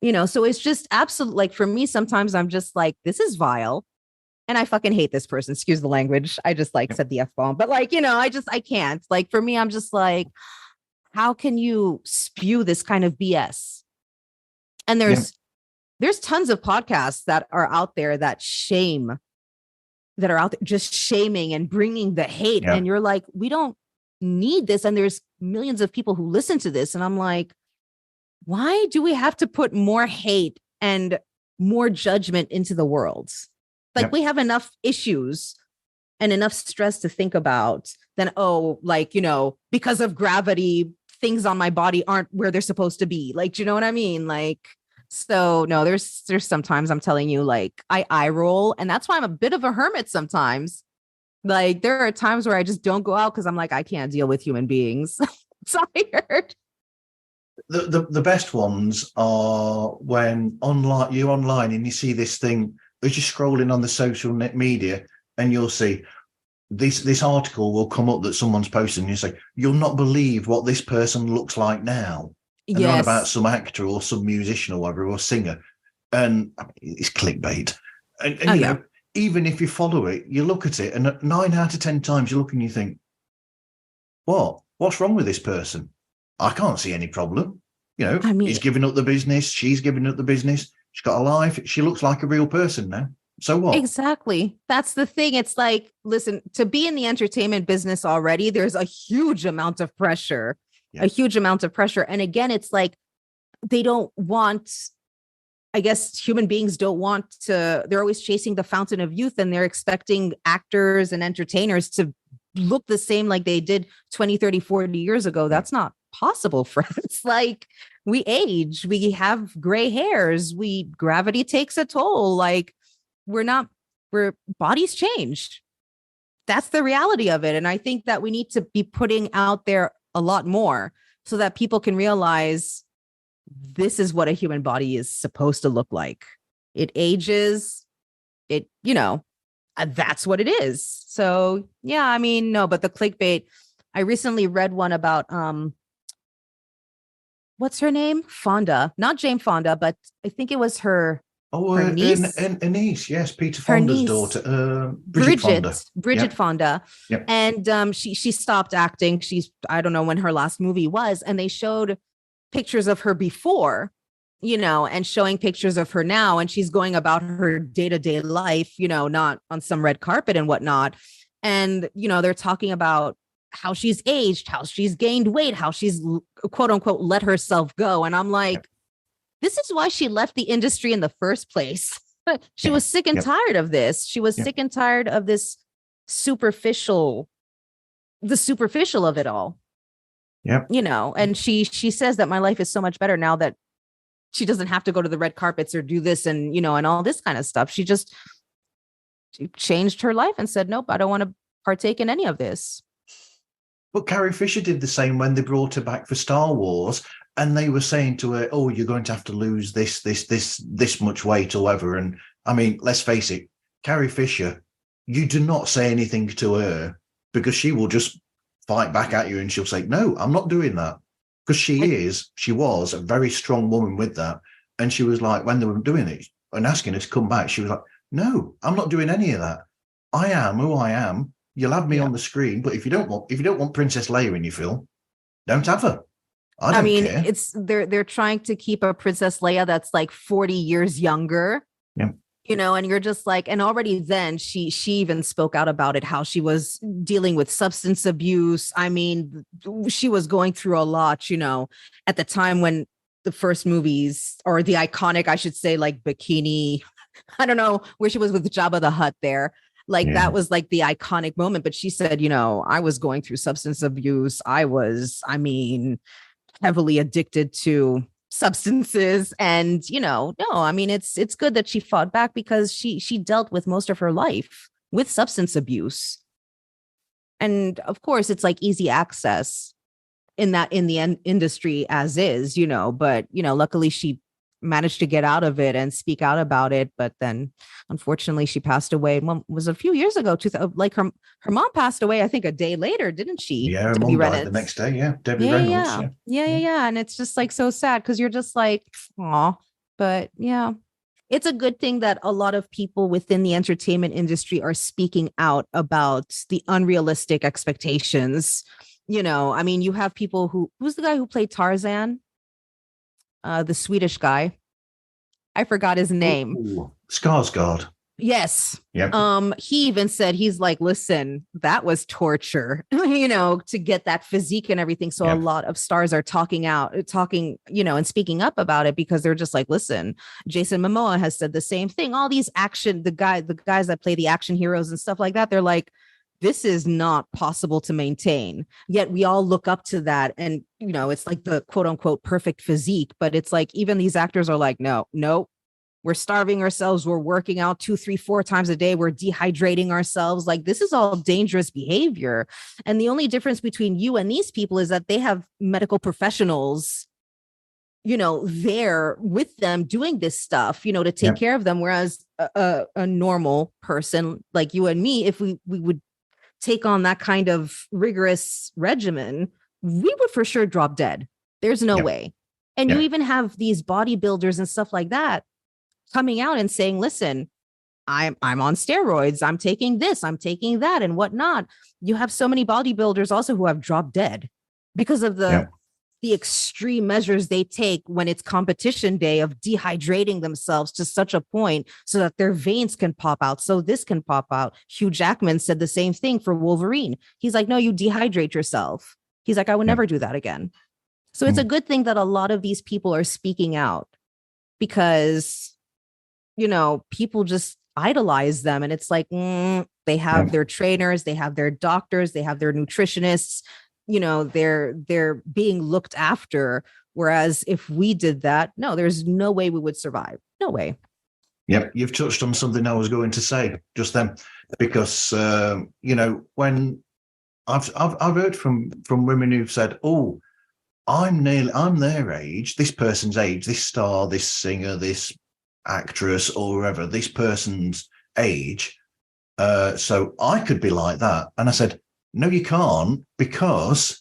Speaker 2: So it's just absolute, like, for me, sometimes I'm just like, this is vile. And I fucking hate this person. Excuse the language. I just said the F-bomb, but I can't. Like, for me, I'm just like, how can you spew this kind of BS? And there's tons of podcasts that are out there that are out there just shaming and bringing the hate. Yeah. And you're like, we don't need this. And there's millions of people who listen to this. And I'm like, why do we have to put more hate and more judgment into the world? Like, we have enough issues and enough stress to think about than, because of gravity, things on my body aren't where they're supposed to be. Like, do you know what I mean? Like, so no, there's sometimes I'm telling you, like, I eye roll, and that's why I'm a bit of a hermit sometimes. Like, there are times where I just don't go out because I'm like, I can't deal with human beings. I'm tired.
Speaker 1: The best ones are when you're online and you see this thing as you're scrolling on the social media, and you'll see this article will come up that someone's posted, and you say, you'll not believe what this person looks like now. And they're on about some actor or some musician or whatever, or singer. And it's clickbait. And even if you follow it, you look at it, and 9 out of 10 times you look and you think, what's wrong with this person? I can't see any problem. He's giving up the business. She's giving up the business. She's got a life. She looks like a real person now. So what? Exactly.
Speaker 2: That's the thing. It's like, listen, to be in the entertainment business already, there's a huge amount of pressure. A huge amount of pressure. And again, it's like, they don't want, I guess human beings don't want to, they're always chasing the fountain of youth, and they're expecting actors and entertainers to look the same like they did 20, 30, 40 years ago. That's not possible, friends. Like, we age, we have gray hairs, gravity takes a toll. Like, bodies change. That's the reality of it. And I think that we need to be putting out there a lot more so that people can realize this is what a human body is supposed to look like. It ages, that's what it is. So yeah, no, but the clickbait, I recently read one about, what's her name? Fonda, not Jane Fonda, but I think it was her niece.
Speaker 1: A niece, yes, Peter Fonda's daughter,
Speaker 2: Bridget Fonda. Yep. And she stopped acting. I don't know when her last movie was, and they showed pictures of her before, and showing pictures of her now, and she's going about her day-to-day life, not on some red carpet and whatnot. And they're talking about how she's aged, how she's gained weight, how she's quote unquote let herself go. And I'm like, this is why she left the industry in the first place. She was sick and tired of this. She was sick and tired of this superficial, the superficial of it all.
Speaker 1: Yeah.
Speaker 2: You know, and she says that my life is so much better now that she doesn't have to go to the red carpets or do this and, you know, and all this kind of stuff. She changed her life and said, nope, I don't want to partake in any of this.
Speaker 1: But Carrie Fisher did the same when they brought her back for Star Wars, and they were saying to her, oh, you're going to have to lose this much weight or whatever. And I mean, let's face it, Carrie Fisher, you do not say anything to her because she will just fight back at you and she'll say, no, I'm not doing that. Because she was a very strong woman with that. And she was like, when they were doing it and asking her to come back, she was like, no, I'm not doing any of that. I am who I am. You'll have me on the screen, but if you don't want Princess Leia in your film, don't have her. I mean, care.
Speaker 2: They're trying to keep a Princess Leia that's like 40 years younger.
Speaker 1: Yeah.
Speaker 2: You know, and you're just like, and already then she even spoke out about it, how she was dealing with substance abuse. I mean, she was going through a lot, you know, at the time when the first movies, or the iconic, I should say, like Bikini, I don't know, where she was with Jabba the Hutt there. Like that was like the iconic moment. But she said, you know, I was going through substance abuse. I mean, heavily addicted to substances. And, you know, no, I mean, it's good that she fought back because she dealt with most of her life with substance abuse. And of course, it's like easy access in the industry as is, you know, but, you know, luckily she managed to get out of it and speak out about it. But then unfortunately she passed away. Was a few years ago, like her mom passed away, I think a day later, didn't she?
Speaker 1: Yeah, her mom died the next day. Yeah. Debbie Reynolds.
Speaker 2: Yeah. And it's just like so sad because you're just like, aw. But yeah, it's a good thing that a lot of people within the entertainment industry are speaking out about the unrealistic expectations. You know, I mean, you have people who's the guy who played Tarzan? The Swedish guy. I forgot his name.
Speaker 1: Ooh, Skarsgård.
Speaker 2: Yes.
Speaker 1: Yeah.
Speaker 2: He even said, he's like, listen, that was torture, you know, to get that physique and everything. So a lot of stars are talking, you know, and speaking up about it because they're just like, listen, Jason Momoa has said the same thing. All these the guys that play the action heroes and stuff like that, they're like, this is not possible to maintain. Yet we all look up to that. And, you know, it's like the quote unquote perfect physique. But it's like even these actors are like, no, we're starving ourselves. We're working out 2, 3, 4 times a day. We're dehydrating ourselves. Like this is all dangerous behavior. And the only difference between you and these people is that they have medical professionals, you know, there with them doing this stuff, you know, to take care of them. Whereas a normal person like you and me, if we would take on that kind of rigorous regimen, we would for sure drop dead. There's no way. And you even have these bodybuilders and stuff like that coming out and saying, listen, I'm on steroids. I'm taking this, I'm taking that and whatnot. You have so many bodybuilders also who have dropped dead because of the extreme measures they take when it's competition day of dehydrating themselves to such a point so that their veins can pop out. So this can pop out. Hugh Jackman said the same thing for Wolverine. He's like, no, you dehydrate yourself. He's like, I would never do that again. So it's a good thing that a lot of these people are speaking out because, you know, people just idolize them. And it's like, they have their trainers, they have their doctors, they have their nutritionists, you know, they're being looked after. Whereas if we did that, no, there's no way we would survive. No way.
Speaker 1: Yep. You've touched on something I was going to say just then, because, you know, when I've heard from women who've said, oh, I'm their age, this person's age, this star, this singer, this actress or whoever, this person's age. So I could be like that. And I said, no, you can't, because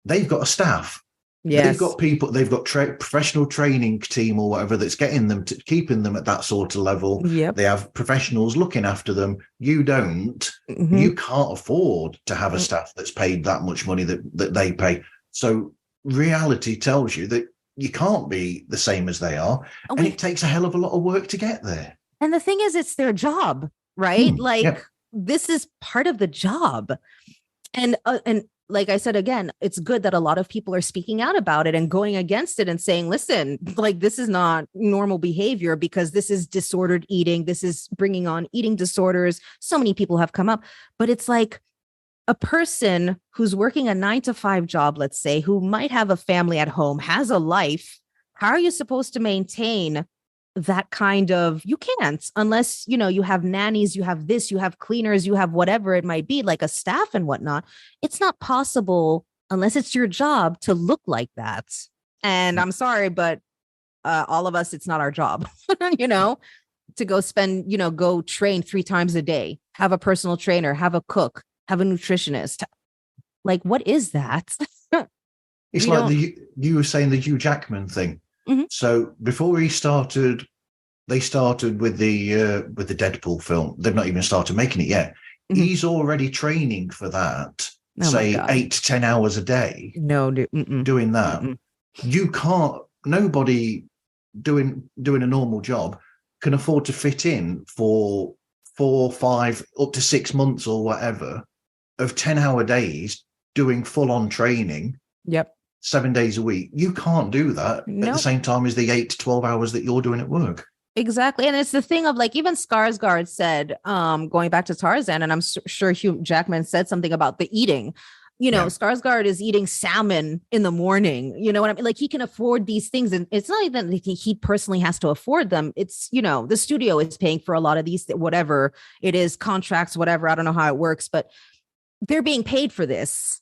Speaker 1: they've got a staff. Yes. They've got people, they've got professional training team or whatever that's getting them to keeping them at that sort of level. Yep. They have professionals looking after them. You don't. You can't afford to have a staff that's paid that much money that they pay. So reality tells you that you can't be the same as they are. And it takes a hell of a lot of work to get there.
Speaker 2: And the thing is, it's their job, right? This is part of the job. And like I said, again, it's good that a lot of people are speaking out about it and going against it and saying, listen, like this is not normal behavior because this is disordered eating. This is bringing on eating disorders. So many people have come up, but it's like a person who's working a 9-to-5 job, let's say, who might have a family at home, has a life. How are you supposed to maintain that kind of, you can't unless, you have nannies, you have this, you have cleaners, you have whatever it might be, like a staff and whatnot. It's not possible unless it's your job to look like that. And I'm sorry, but all of us, it's not our job, to go spend, go train 3 times a day, have a personal trainer, have a cook, have a nutritionist. Like, what is that?
Speaker 1: It's like you were saying the Hugh Jackman thing.
Speaker 2: Mm-hmm.
Speaker 1: So before they started with the Deadpool film. They've not even started making it yet. Mm-hmm. He's already training for that. Say 8 to 10 hours a day.
Speaker 2: No,
Speaker 1: doing that. You can't. Nobody doing a normal job can afford to fit in for 4, 5, up to 6 months or whatever of 10-hour days doing full-on training.
Speaker 2: Yep.
Speaker 1: 7 days a week. You can't do that at the same time as the 8 to 12 hours that you're doing at work.
Speaker 2: Exactly. And it's the thing of like, even Skarsgård said, going back to Tarzan, and I'm sure Hugh Jackman said something about the eating, Skarsgård is eating salmon in the morning. You know what I mean? Like, he can afford these things. And it's not even that he personally has to afford them. It's, the studio is paying for a lot of these, whatever it is, contracts, whatever. I don't know how it works, but they're being paid for this.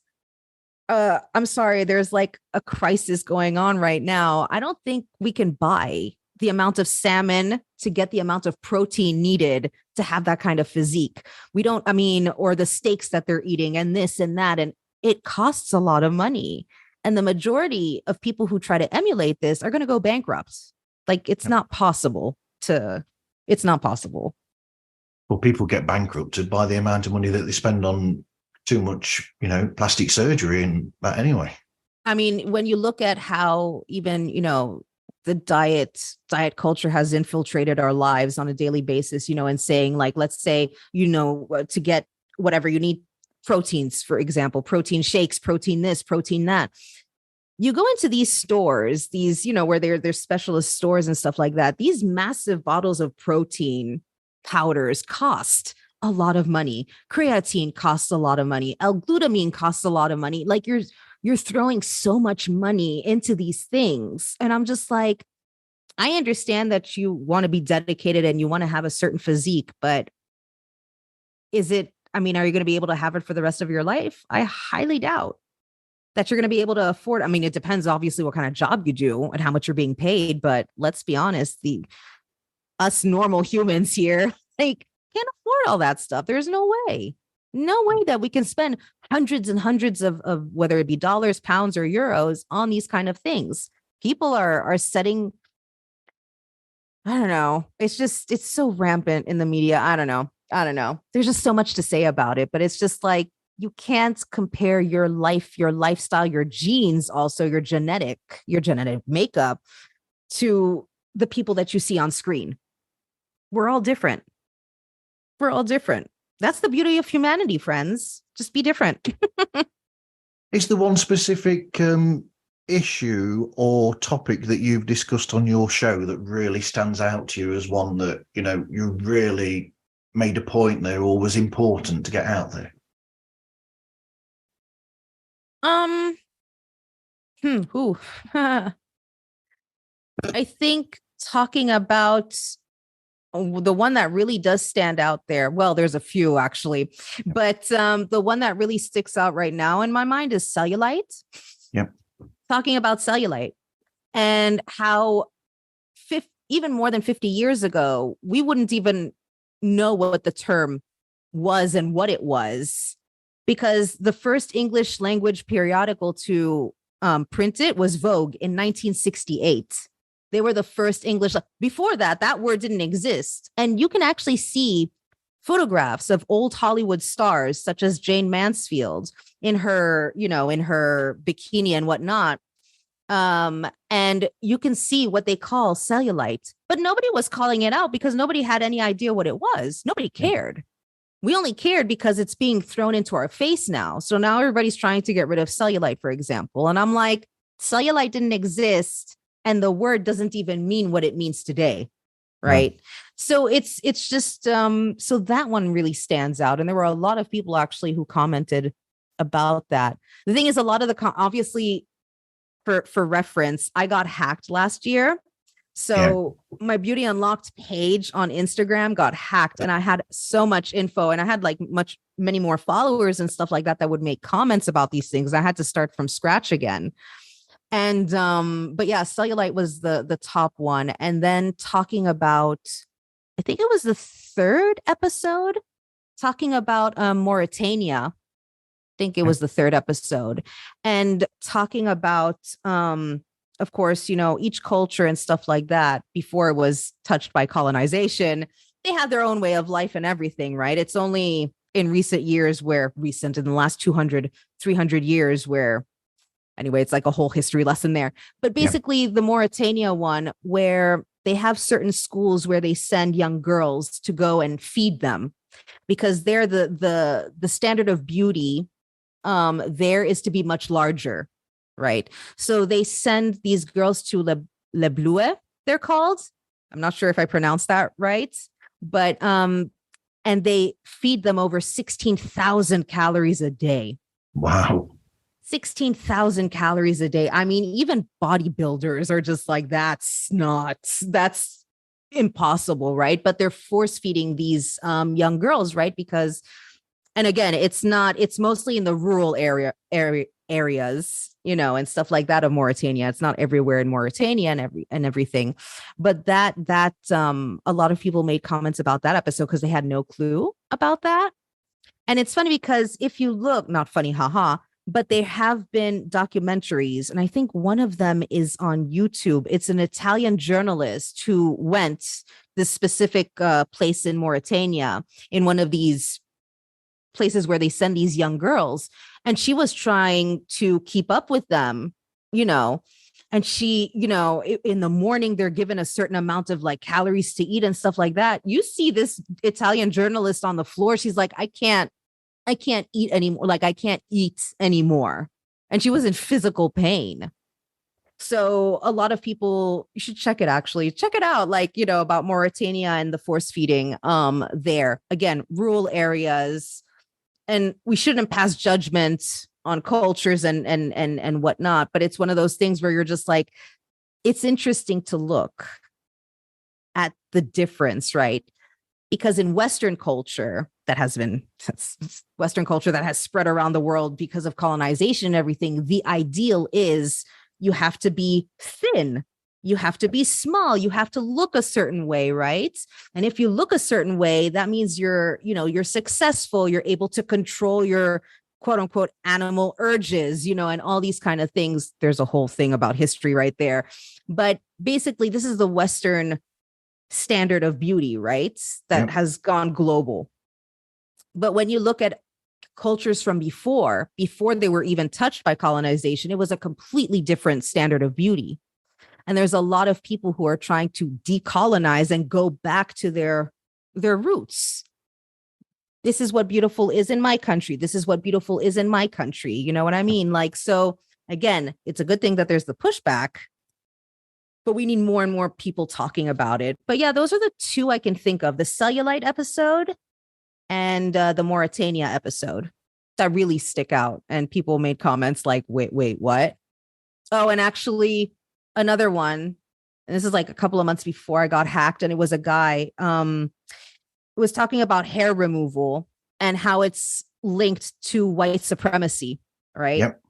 Speaker 2: I'm sorry, there's like a crisis going on right now. I don't think we can buy the amount of salmon to get the amount of protein needed to have that kind of physique. Or the steaks that they're eating and this and that. And it costs a lot of money. And the majority of people who try to emulate this are going to go bankrupt. Like, it's not possible.
Speaker 1: Well, people get bankrupted by the amount of money that they spend on too much, plastic surgery and that anyway.
Speaker 2: I mean, when you look at how even, the diet culture has infiltrated our lives on a daily basis, and saying like, let's say, to get whatever you need, proteins, for example, protein shakes, protein this, protein that. You go into these stores, where they're specialist stores and stuff like that. These massive bottles of protein powders cost a lot of money. Creatine costs a lot of money. L-glutamine costs a lot of money. Like, you're throwing so much money into these things. And I'm just like, I understand that you want to be dedicated and you want to have a certain physique, but are you going to be able to have it for the rest of your life? I highly doubt that you're going to be able to afford. I mean, it depends obviously what kind of job you do and how much you're being paid, but let's be honest, us normal humans here, like, can't afford all that stuff. There's no way that we can spend hundreds and hundreds of whether it be dollars, pounds, or euros on these kind of things. People are setting, I don't know. It's so rampant in the media. I don't know. There's just so much to say about it, but it's just like, you can't compare your life, your lifestyle, your genes, also your genetic makeup to the people that you see on screen. We're all different. That's the beauty of humanity, friends. Just be different.
Speaker 1: Is there one specific issue or topic that you've discussed on your show that really stands out to you as one that, you really made a point there or was important to get out there?
Speaker 2: I think talking about the one that really does stand out there. Well, there's a few actually, but the one that really sticks out right now in my mind is cellulite.
Speaker 1: Yep.
Speaker 2: Talking about cellulite and how even more than 50 years ago, we wouldn't even know what the term was and what it was, because the first English language periodical to print it was Vogue in 1968. They were the first English. Before that, that word didn't exist. And you can actually see photographs of old Hollywood stars, such as Jane Mansfield in her bikini and whatnot. And you can see what they call cellulite, but nobody was calling it out because nobody had any idea what it was. Nobody cared. We only cared because it's being thrown into our face now. So now everybody's trying to get rid of cellulite, for example. And I'm like, cellulite didn't exist. And the word doesn't even mean what it means today. Right.
Speaker 1: No.
Speaker 2: So it's just so that one really stands out. And there were a lot of people actually who commented about that. The thing is, a lot of the obviously for reference, I got hacked last year.
Speaker 1: Yeah.
Speaker 2: So my Beauty Unlocked page on Instagram got hacked, and I had so much info, and I had like many more followers and stuff like that would make comments about these things. I had to start from scratch again. And but yeah, cellulite was the top one. And then talking about, I think it was the third episode, talking about Mauritania. I think it was the third episode, and talking about of course, you know, each culture and stuff like that before it was touched by colonization, they had their own way of life and everything, right? It's only in recent years in the last 200, 300 years where, anyway, it's like a whole history lesson there. But basically the Mauritania one, where they have certain schools where they send young girls to go and feed them because they're the standard of beauty there is to be much larger. Right. So they send these girls to Le Bleu, they're called. I'm not sure if I pronounced that right, but and they feed them over 16,000 calories a day.
Speaker 1: Wow.
Speaker 2: 16,000 calories a day. I mean, even bodybuilders are just like, that's impossible, right? But they're force feeding these young girls, right? Because, and again, it's mostly in the rural areas, you know, and stuff like that of Mauritania. It's not everywhere in Mauritania and everything. But that a lot of people made comments about that episode because they had no clue about that. And it's funny because if you look, not funny, haha, but there have been documentaries, and I think one of them is on YouTube. It's an Italian journalist who went this specific place in Mauritania, in one of these places where they send these young girls, and she was trying to keep up with them, you know, and she, you know, in the morning they're given a certain amount of like calories to eat and stuff like that. You see this Italian journalist on the floor, she's like, I can't eat anymore. Like, I can't eat anymore. And she was in physical pain. So a lot of people, you should check it out, like, you know, about Mauritania and the force feeding there. Again, rural areas. And we shouldn't pass judgment on cultures and whatnot. But it's one of those things where you're just like, it's interesting to look at the difference, right? Because in Western culture that has spread around the world because of colonization and everything, the ideal is you have to be thin, you have to be small, you have to look a certain way, right? And if you look a certain way, that means you're successful, you're able to control your quote unquote animal urges, you know, and all these kind of things. There's a whole thing about history right there. But basically, this is the Western standard of beauty, right? That has gone global. But when you look at cultures from before they were even touched by colonization, it was a completely different standard of beauty. And there's a lot of people who are trying to decolonize and go back to their roots. This is what beautiful is in my country. This is what beautiful is in my country. You know what I mean? Like, so again, it's a good thing that there's the pushback, but we need more and more people talking about it. But yeah, those are the two I can think of: the cellulite episode and the Mauritania episode that really stick out. And people made comments like, wait, what? Oh, and actually another one, and this is like a couple of months before I got hacked, and it was a guy who was talking about hair removal and how it's linked to white supremacy, right?
Speaker 1: Yep.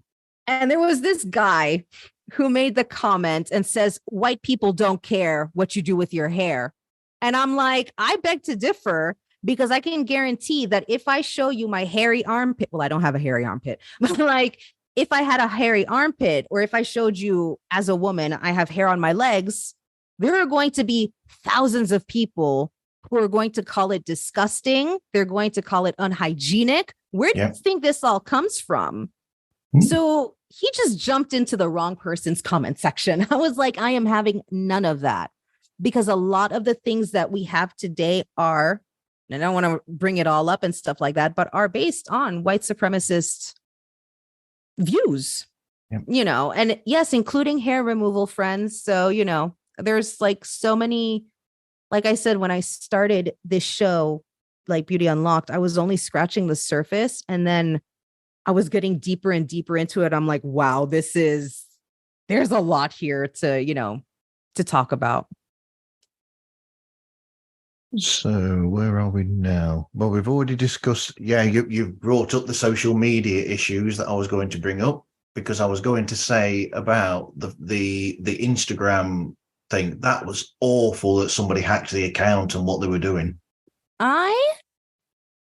Speaker 2: And there was this guy who made the comment and says, white people don't care what you do with your hair. And I'm like, I beg to differ, because I can guarantee that if I show you my hairy armpit, well, I don't have a hairy armpit, but like if I had a hairy armpit, or if I showed you as a woman, I have hair on my legs, there are going to be thousands of people who are going to call it disgusting. They're going to call it unhygienic. Where do you think this all comes from? So he just jumped into the wrong person's comment section. I was like, I am having none of that, because a lot of the things that we have today are and I don't want to bring it all up and stuff like that, but are based on white supremacist views, and yes, including hair removal, friends. So, there's like so many, like I said, when I started this show, like Beauty Unlocked, I was only scratching the surface, and then I was getting deeper and deeper into it. I'm like, wow, there's a lot here to talk about.
Speaker 1: So where are we now? Well, we've already discussed. Yeah, you've brought up the social media issues that I was going to bring up, because I was going to say about the Instagram thing. That was awful that somebody hacked the account and what they were doing.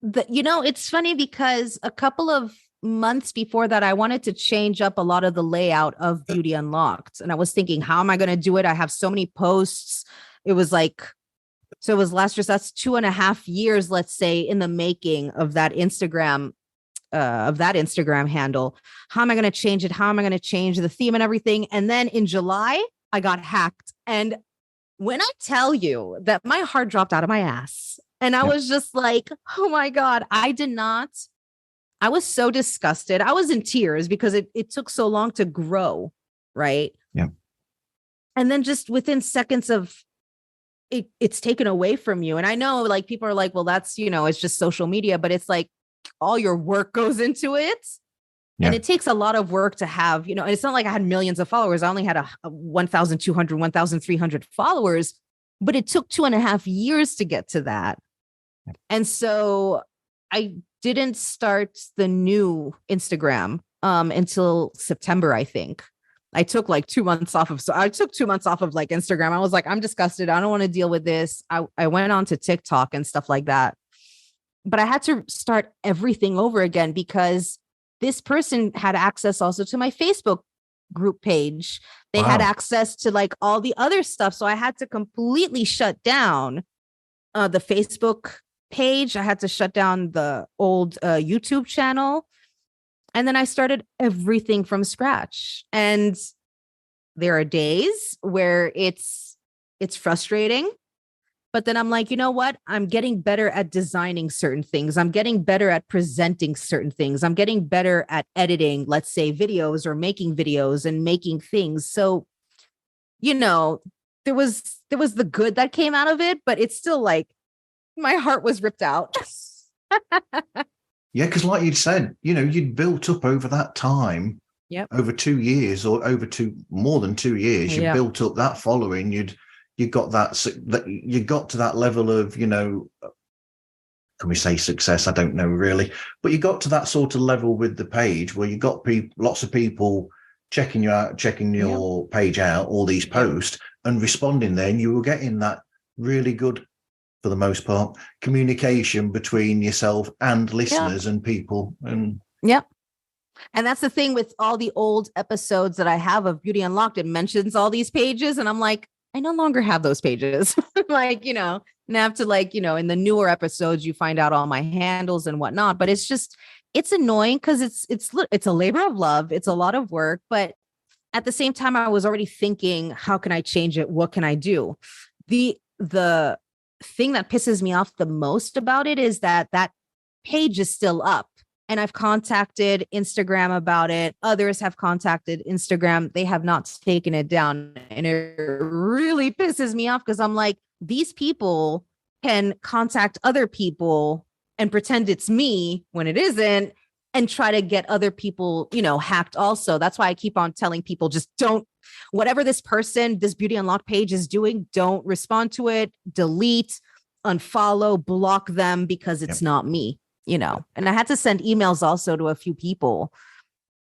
Speaker 2: It's funny because a couple of months before that, I wanted to change up a lot of the layout of Beauty Unlocked. And I was thinking, how am I going to do it? I have so many posts. It was last year. So that's 2.5 years, let's say, in the making of that Instagram handle. How am I going to change it? How am I going to change the theme and everything? And then in July, I got hacked. And when I tell you that my heart dropped out of my ass, and I was just like, oh my God, I was so disgusted. I was in tears because it took so long to grow. Right.
Speaker 1: Yeah.
Speaker 2: And then just within seconds of it's taken away from you. And I know, like, people are like, well, that's, it's just social media, but it's like all your work goes into it. Yeah. And it takes a lot of work to have, and it's not like I had millions of followers. I only had a 1,200, 1,300 followers, but it took 2.5 years to get to that. And so I didn't start the new Instagram until September, I think. I took like 2 months off of like Instagram. I was like, I'm disgusted. I don't want to deal with this. I went on to TikTok and stuff like that. But I had to start everything over again because this person had access also to my Facebook group page. They had access to like all the other stuff. So I had to completely shut down the Facebook page. I had to shut down the old YouTube channel. And then I started everything from scratch. And there are days where it's frustrating. But then I'm like, you know what? I'm getting better at designing certain things. I'm getting better at presenting certain things. I'm getting better at editing, let's say, videos or making videos and making things. So, there was the good that came out of it, but it's still like my heart was ripped out.
Speaker 1: Yeah, because like you'd said, you'd built up over that time, over 2 years or more than 2 years, you built up that following. You got you got to that level of, can we say success? I don't know really, but you got to that sort of level with the page where you got lots of people checking you out, checking your page out, all these posts and responding there, and you were getting that really good, for the most part, communication between yourself and listeners and people. And
Speaker 2: and that's the thing with all the old episodes that I have of Beauty Unlocked. It mentions all these pages, and I'm like, I no longer have those pages. Like, and I have to in the newer episodes, you find out all my handles and whatnot. But it's annoying because it's a labor of love. It's a lot of work. But at the same time, I was already thinking, how can I change it? What can I do? The thing that pisses me off the most about it is that page is still up. And I've contacted Instagram about it. Others have contacted Instagram. They have not taken it down. And it really pisses me off because I'm like, these people can contact other people and pretend it's me when it isn't, and try to get other people, hacked also. That's why I keep on telling people, just don't, whatever this Beauty Unlocked page is doing, don't respond to it, delete, unfollow, block them, because it's not me. And I had to send emails also to a few people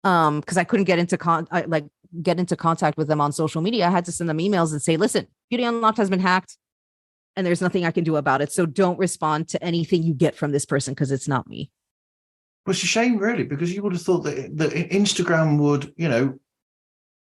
Speaker 2: because I couldn't get into contact with them on social media. I had to send them emails and say, listen, Beauty Unlocked has been hacked and there's nothing I can do about it. So don't respond to anything you get from this person because it's not me.
Speaker 1: Well, it's a shame, really, because you would have thought that Instagram would,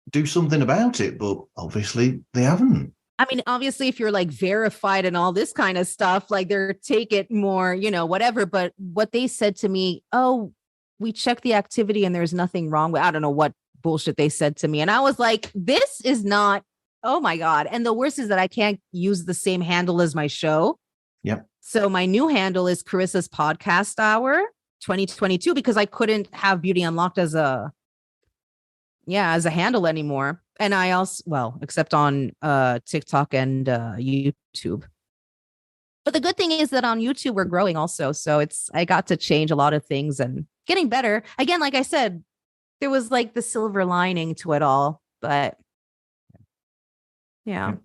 Speaker 1: do something about it, but obviously they haven't.
Speaker 2: I mean, obviously, if you're like verified and all this kind of stuff, like they're take it more, whatever. But what they said to me, oh, we checked the activity and there's nothing wrong with, I don't know what bullshit they said to me. And I was like, this is not, oh my God. And the worst is that I can't use the same handle as my show.
Speaker 1: Yep.
Speaker 2: So my new handle is Carissa's Podcast Hour 2022 because I couldn't have Beauty Unlocked as a handle anymore. And I also, well, except on TikTok and YouTube. But the good thing is that on YouTube we're growing also. So I got to change a lot of things and getting better. Again, like I said, there was like the silver lining to it all. But yeah.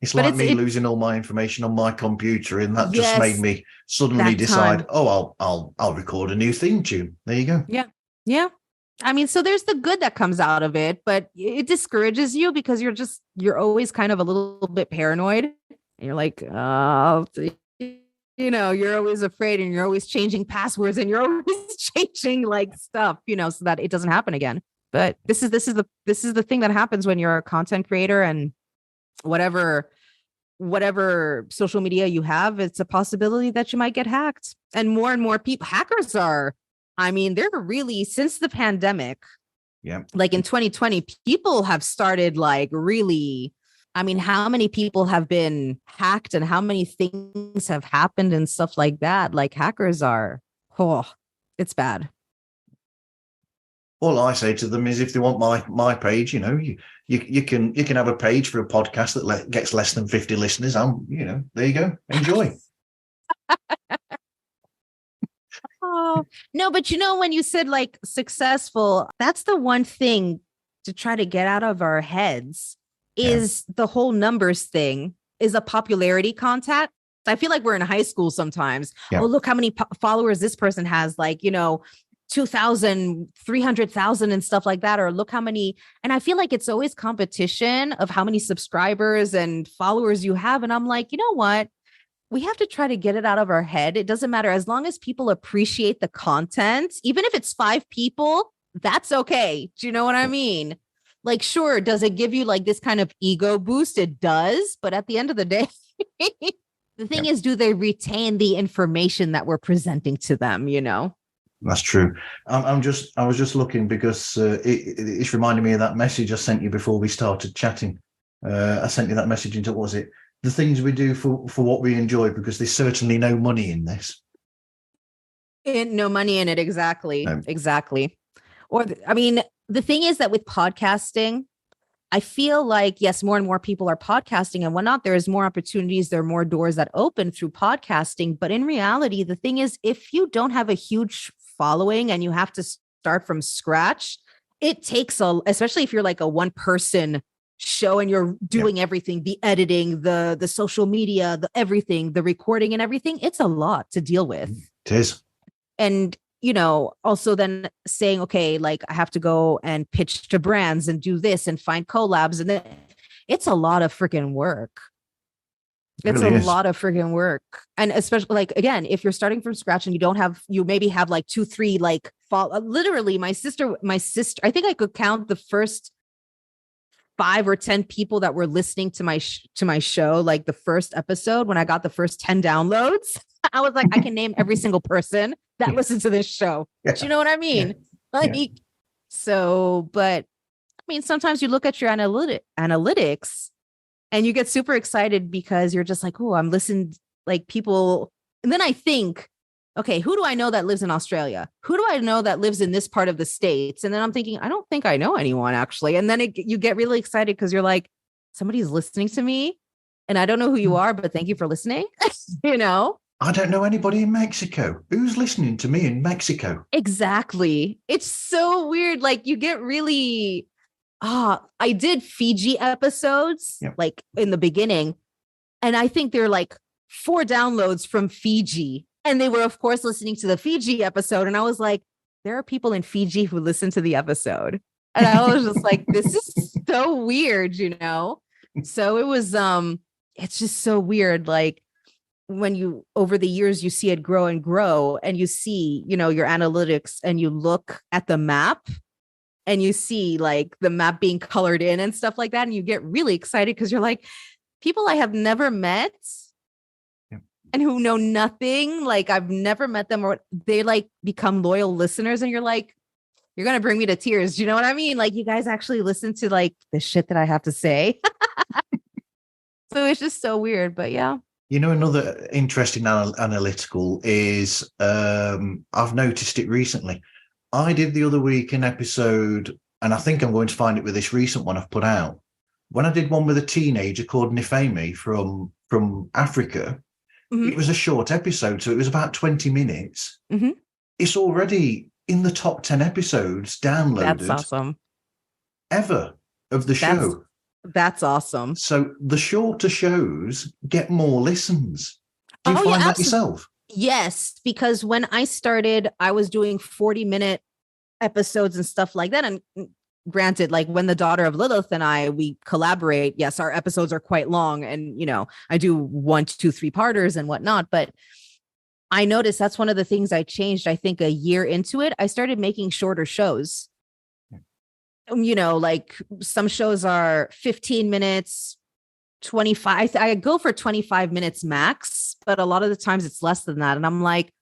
Speaker 1: It's like me losing all my information on my computer, and that just made me suddenly decide, I'll record a new theme tune. There you go.
Speaker 2: Yeah. Yeah. I mean, so there's the good that comes out of it, but it discourages you because you're always kind of a little bit paranoid. And you're like, oh, you're always afraid and you're always changing passwords and you're always changing like stuff, so that it doesn't happen again. But this is the thing that happens when you're a content creator, and whatever social media you have, it's a possibility that you might get hacked. And more people, hackers they're really, since the pandemic, like in 2020, people have started like really, how many people have been hacked and how many things have happened and stuff like that. Like hackers it's bad.
Speaker 1: All I say to them is, if they want my page, you can have a page for a podcast that gets less than 50 listeners. There you go. Enjoy.
Speaker 2: Oh, no, but when you said like successful, that's the one thing to try to get out of our heads is the whole numbers thing is a popularity contest. I feel like we're in high school sometimes. Yeah. Oh, look how many followers this person has, like, 2,000, 300,000 and stuff like that. Or look how many. And I feel like it's always competition of how many subscribers and followers you have. And I'm like, you know what? We have to try to get it out of our head. It doesn't matter. As long as people appreciate the content, even if it's 5 people, that's okay. Do you know what I mean? Like, sure, does it give you like this kind of ego boost? It does. But at the end of the day, the thing is, do they retain the information that we're presenting to them,
Speaker 1: That's true. I was just looking because it's reminding me of that message I sent you before we started chatting. I sent you that message into, what was it? The things we do for what we enjoy, because there's certainly no money in this.
Speaker 2: No money in it. Exactly. No. Exactly. Or, the thing is that with podcasting, I feel like, yes, more and more people are podcasting and whatnot. There's more opportunities. There are more doors that open through podcasting. But in reality, the thing is, if you don't have a huge following and you have to start from scratch, it takes especially if you're like a one person show and you're doing everything, the editing, the social media, the everything, the recording and everything, it's a lot to deal with.
Speaker 1: It is.
Speaker 2: And, also then saying, okay, like I have to go and pitch to brands and do this and find collabs. And then it's a lot of freaking work. It's really a lot of freaking work. And especially like, again, if you're starting from scratch and you maybe have like 2, 3, like literally my sister, I think I could count the first 5 or 10 people that were listening to my show, like the first episode, when I got the first 10 downloads, I was like, I can name every single person that listens to this show. Yeah. Do you know what I mean? So, but sometimes you look at your analytics and you get super excited because you're just like, oh, I'm listening, like people. And then I think, okay, who do I know that lives in Australia? Who do I know that lives in this part of the States? And then I'm thinking, I don't think I know anyone actually. And then you get really excited because you're like, somebody's listening to me and I don't know who you are, but thank you for listening.
Speaker 1: I don't know anybody in Mexico. Who's listening to me in Mexico?
Speaker 2: Exactly. It's so weird. Like you get really, I did Fiji episodes like in the beginning. And I think there are like 4 downloads from Fiji. And they were, of course, listening to the Fiji episode. And I was like, there are people in Fiji who listen to the episode. And I was just like, this is so weird, So it was, it's just so weird. Like when over the years, you see it grow and grow and you see, your analytics and you look at the map and you see like the map being colored in and stuff like that. And you get really excited because you're like, people I have never met and who know nothing, like I've never met them, or they like become loyal listeners and you're like, you're going to bring me to tears. Do you know what I mean? Like you guys actually listen to like the shit that I have to say. So it's just so weird, but yeah.
Speaker 1: You know, another interesting analytical is I've noticed it recently. I did the other week an episode, and I think I'm going to find it with this recent one I've put out. When I did one with a teenager called Nifemi from Africa, it was a short episode, so it was about 20 minutes. It's already in the top 10 episodes downloaded.
Speaker 2: That's awesome.
Speaker 1: Ever of the show.
Speaker 2: That's awesome.
Speaker 1: So the shorter shows get more listens. Do you find that yourself?
Speaker 2: Yes, because when I started, I was doing 40-minute episodes and stuff like that. And granted, like when the daughter of Lilith and we collaborate, yes, our episodes are quite long. And, you know, I do 1, 2, 3-parters and whatnot. But I noticed that's one of the things I changed. I think a year into it, I started making shorter shows. You know, like some shows are 15 minutes, 25. I go for 25 minutes max, but a lot of the times it's less than that. And I'm like,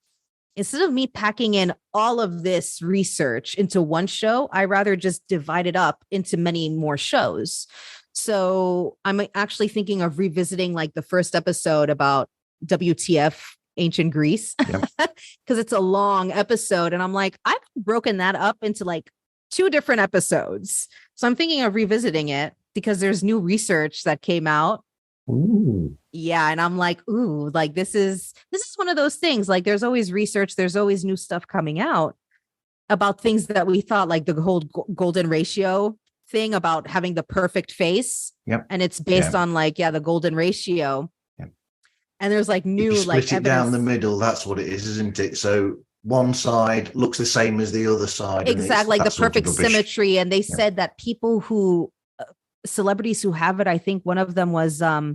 Speaker 2: instead of me packing in all of this research into one show, I rather just divide it up into many more shows. So I'm actually thinking of revisiting like the first episode about WTF ancient Greece, because it's a long episode. And I'm like, I've broken that up into like 2 different episodes. So I'm thinking of revisiting it because there's new research that came out.
Speaker 1: Ooh.
Speaker 2: Yeah. And I'm like, ooh, like this is one of those things. Like there's always research. There's always new stuff coming out about things that we thought, like the whole golden ratio thing about having the perfect face.
Speaker 1: Yep.
Speaker 2: And it's based on like, the golden ratio.
Speaker 1: Yep.
Speaker 2: And there's like new,
Speaker 1: like split it
Speaker 2: evidence
Speaker 1: down the middle. That's what it is, isn't it? So one side looks the same as the other side.
Speaker 2: Exactly, like the perfect symmetry. And they said that people who, celebrities who have it, I think one of them was, oh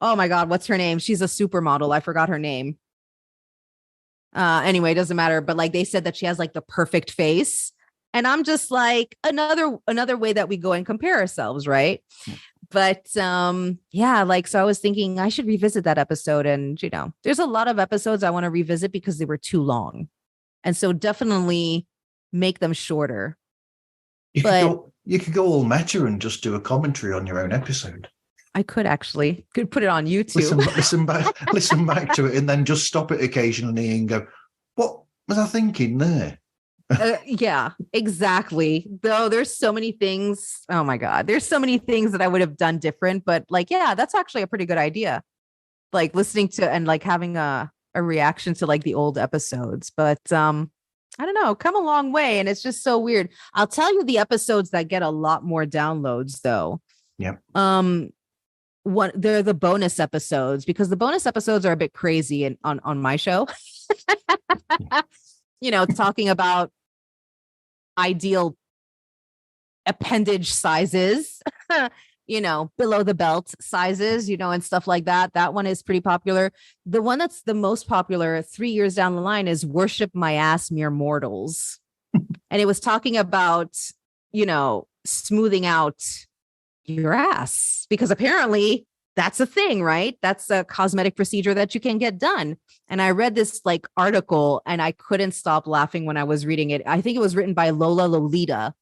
Speaker 2: my God, what's her name? She's a supermodel. I forgot her name. Anyway, it doesn't matter. But like they said that she has like the perfect face. And I'm just like another way that we go and compare ourselves, right? But like, so I was thinking I should revisit that episode. And, you know, there's a lot of episodes I want to revisit because they were too long. And so definitely make them shorter.
Speaker 1: You could go all meta and just do a commentary on your own episode.
Speaker 2: I could put it on YouTube.
Speaker 1: Listen back to it and then just stop it occasionally and go, what was I thinking there?
Speaker 2: Yeah, exactly. Though there's so many things. Oh my God. There's so many things that I would have done different, but like, yeah, that's actually a pretty good idea. Like listening to and like having a reaction to like the old episodes, but I don't know, come a long way. And it's just so weird. I'll tell you the episodes that get a lot more downloads though.
Speaker 1: Yeah.
Speaker 2: They're the bonus episodes because the bonus episodes are a bit crazy and on my show. You know, talking about ideal appendage sizes, you know, below the belt sizes, you know, and stuff like that. That one is pretty popular. The one that's the most popular 3 years down the line is Worship My Ass, Mere Mortals. And it was talking about, you know, smoothing out your ass because apparently that's a thing, right? That's a cosmetic procedure that you can get done. And I read this like article and I couldn't stop laughing when I was reading it. I think it was written by Lola Lolita.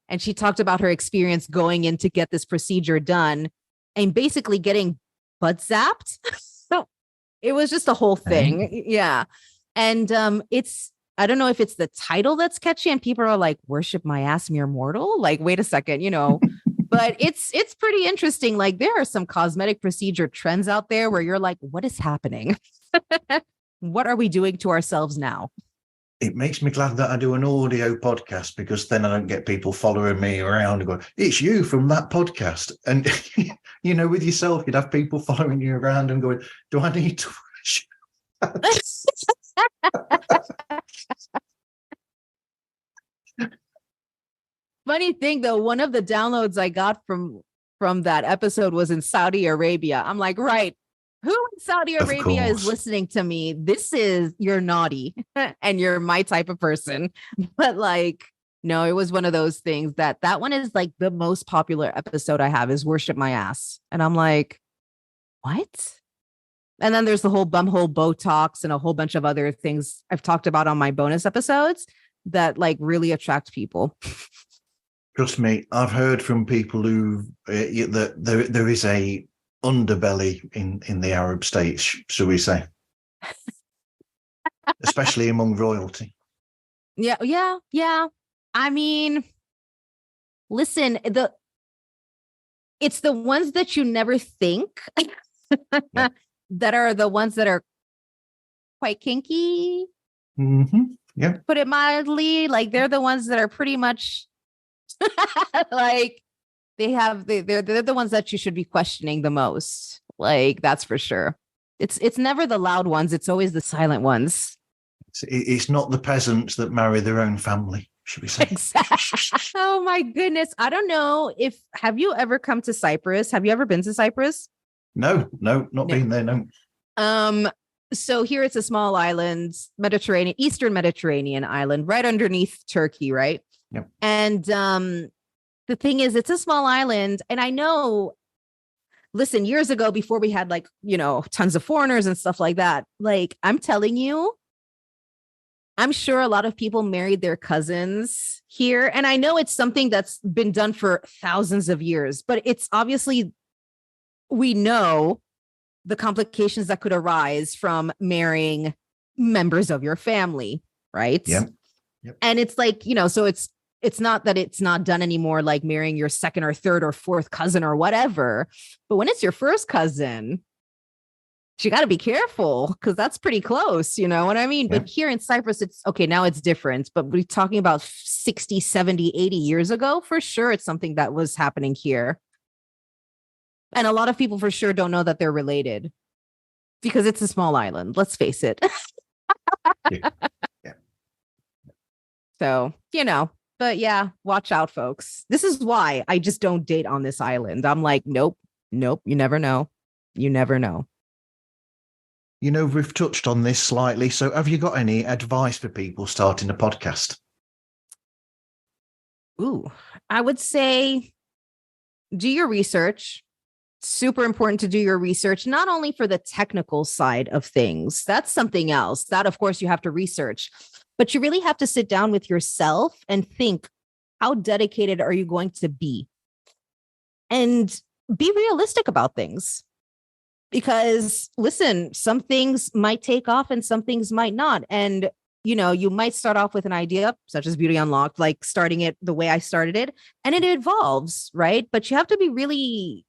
Speaker 2: And she talked about her experience going in to get this procedure done and basically getting butt zapped. So it was just a whole thing. Yeah. And I don't know if it's the title that's catchy and people are like, worship my ass, mere mortal. Like, wait a second, you know, but it's pretty interesting. Like there are some cosmetic procedure trends out there where you're like, what is happening? What are we doing to ourselves now?
Speaker 1: It makes me glad that I do an audio podcast because then I don't get people following me around and going, it's you from that podcast. And, you know, with yourself, you'd have people following you around and going, do I need to?
Speaker 2: Funny thing, though, one of the downloads I got from that episode was in Saudi Arabia. I'm like, right. Who in Saudi Arabia is listening to me? You're naughty and you're my type of person. But like, no, it was one of those things that one is like the most popular episode I have is Worship My Ass. And I'm like, what? And then there's the whole bumhole Botox and a whole bunch of other things I've talked about on my bonus episodes that like really attract people.
Speaker 1: Trust me, I've heard from people who that there is a underbelly in the Arab states, shall we say, especially among royalty.
Speaker 2: Yeah. I mean, listen, it's the ones that you never think that are the ones that are quite kinky.
Speaker 1: Mm-hmm. Yeah.
Speaker 2: Put it mildly, like they're the ones that are pretty much like they're the ones that you should be questioning the most. Like that's for sure. It's never the loud ones. It's always the silent ones.
Speaker 1: It's not the peasants that marry their own family, should we say?
Speaker 2: Exactly. Oh my goodness. I don't know have you ever come to Cyprus? Have you ever been to Cyprus?
Speaker 1: No, not been there, no.
Speaker 2: So here it's a small island, Eastern Mediterranean island, right underneath Turkey, right?
Speaker 1: Yep.
Speaker 2: And the thing is, it's a small island. And I know, listen, years ago, before we had tons of foreigners and stuff like that, like I'm telling you, I'm sure a lot of people married their cousins here. And I know it's something that's been done for thousands of years, but it's obviously, we know the complications that could arise from marrying members of your family, right?
Speaker 1: Yep.
Speaker 2: And it's like, so it's not that it's not done anymore, like marrying your second or third or fourth cousin or whatever. But when it's your first cousin, you got to be careful because that's pretty close. You know what I mean?
Speaker 1: Yeah.
Speaker 2: But here in Cyprus, it's okay. Now it's different, but we're talking about 60, 70, 80 years ago. For sure, it's something that was happening here. And a lot of people for sure don't know that they're related because it's a small island. Let's face it.
Speaker 1: Yeah.
Speaker 2: So, but yeah, watch out, folks. This is why I just don't date on this island. I'm like, nope. You never know. You never know.
Speaker 1: We've touched on this slightly. So have you got any advice for people starting a podcast?
Speaker 2: Ooh, I would say do your research. Super important to do your research, not only for the technical side of things. That's something else that, of course, you have to research, but you really have to sit down with yourself and think, how dedicated are you going to be? And be realistic about things. Because listen, some things might take off and some things might not. And, you might start off with an idea such as Beauty Unlocked, like starting it the way I started it, and it evolves, right? But you have to be really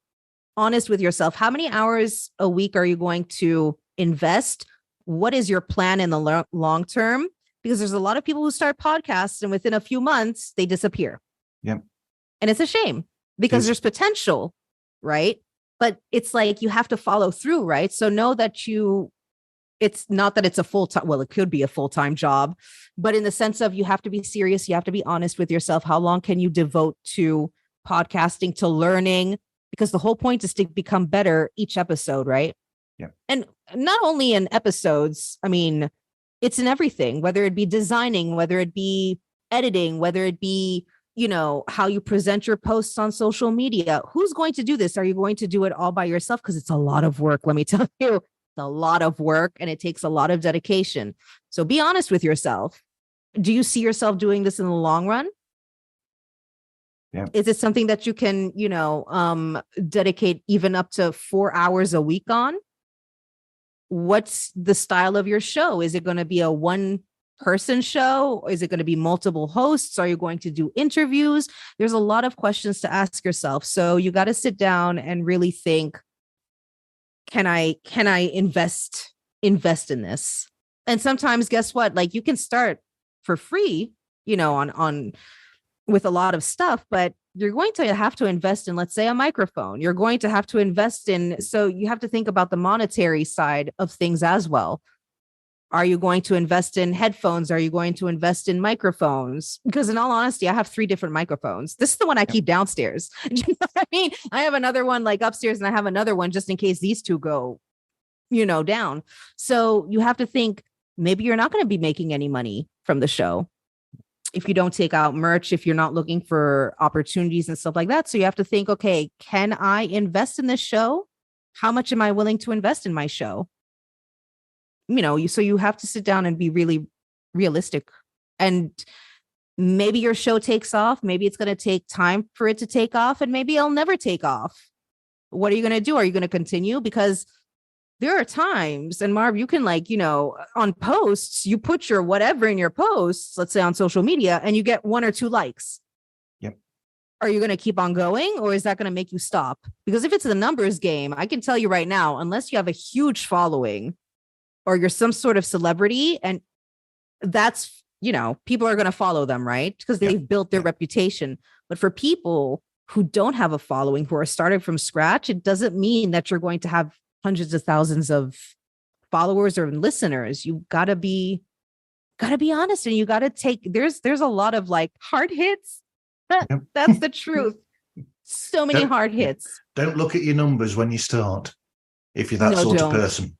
Speaker 2: honest with yourself. How many hours a week are you going to invest? What is your plan in the long term? Because there's a lot of people who start podcasts and within a few months, they disappear.
Speaker 1: Yep.
Speaker 2: And it's a shame because there's potential, right? But it's like you have to follow through, right? So know that it's not that it's a full-time, well, it could be a full-time job, but in the sense of you have to be serious, you have to be honest with yourself. How long can you devote to podcasting, to learning? Because the whole point is to become better each episode, right?
Speaker 1: Yeah.
Speaker 2: And not only in episodes, I mean, it's in everything, whether it be designing, whether it be editing, whether it be how you present your posts on social media. Who's going to do this? Are you going to do it all by yourself? Because it's a lot of work. Let me tell you, it's a lot of work and it takes a lot of dedication. So be honest with yourself. Do you see yourself doing this in the long run?
Speaker 1: Yeah.
Speaker 2: Is it something that you can, dedicate even up to 4 hours a week on? What's the style of your show? Is it going to be a one-person show? Or is it going to be multiple hosts? Are you going to do interviews? There's a lot of questions to ask yourself. So you got to sit down and really think, can I invest in this? And sometimes guess what? Like you can start for free, on with a lot of stuff, but you're going to have to invest in, let's say, a microphone. You're going to have to invest in, so you have to think about the monetary side of things as well. Are you going to invest in headphones? Are you going to invest in microphones? Because in all honesty, I have 3 different microphones. This is the one I keep downstairs. You know what I mean? I have another one like upstairs and I have another one just in case these 2 go, down. So you have to think, maybe you're not going to be making any money from the show if you don't take out merch, if you're not looking for opportunities and stuff like that. So you have to think, okay, can I invest in this show? How much am I willing to invest in my show? So you have to sit down and be really realistic. And maybe your show takes off. Maybe it's going to take time for it to take off, and maybe it'll never take off. What are you going to do? Are you going to continue? Because there are times, and Marv, you can on posts, you put your whatever in your posts, let's say on social media, and you get 1 or 2 likes.
Speaker 1: Yep.
Speaker 2: Are you going to keep on going, or is that going to make you stop? Because if it's a numbers game, I can tell you right now, unless you have a huge following or you're some sort of celebrity, and that's, people are going to follow them, right? Because they've built their reputation. But for people who don't have a following, who are starting from scratch, it doesn't mean that you're going to have hundreds of thousands of followers or listeners. You gotta be honest, and you gotta take, there's a lot of hard hits. That's the truth. So many hard hits.
Speaker 1: Don't look at your numbers when you start, if you're that sort of person.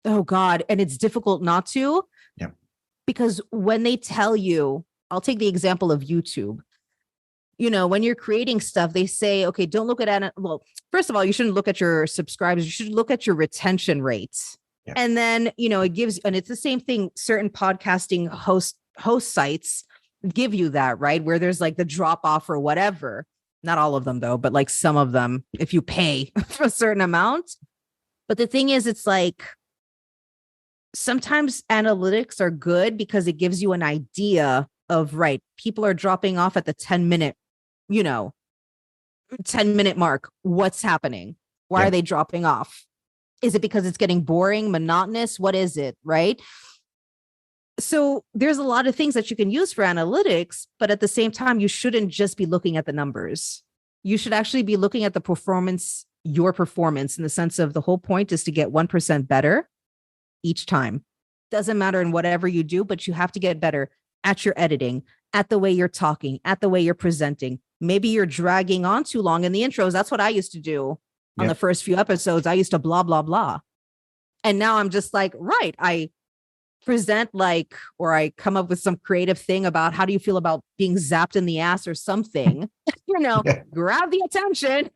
Speaker 2: Oh God. And it's difficult not to.
Speaker 1: Yeah.
Speaker 2: Because when they tell you, I'll take the example of YouTube. When you're creating stuff, they say, okay, don't look at it. Well, first of all, you shouldn't look at your subscribers. You should look at your retention rates. Yeah. And then, it gives, and it's the same thing. Certain podcasting host sites give you that, right? Where there's the drop off or whatever. Not all of them though, but some of them, if you pay for a certain amount. But the thing is, it's sometimes analytics are good because it gives you an idea of, right, people are dropping off at the 10-minute 10-minute mark. What's happening? Why are they dropping off? Is it because it's getting boring, monotonous? What is it? Right. So there's a lot of things that you can use for analytics, but at the same time, you shouldn't just be looking at the numbers. You should actually be looking at the performance, your performance, in the sense of the whole point is to get 1% better each time. Doesn't matter in whatever you do, but you have to get better at your editing, at the way you're talking, at the way you're presenting. Maybe you're dragging on too long in the intros. That's what I used to do on the first few episodes. I used to blah, blah, blah. And now I'm just right, I present or I come up with some creative thing about how do you feel about being zapped in the ass or something, grab the attention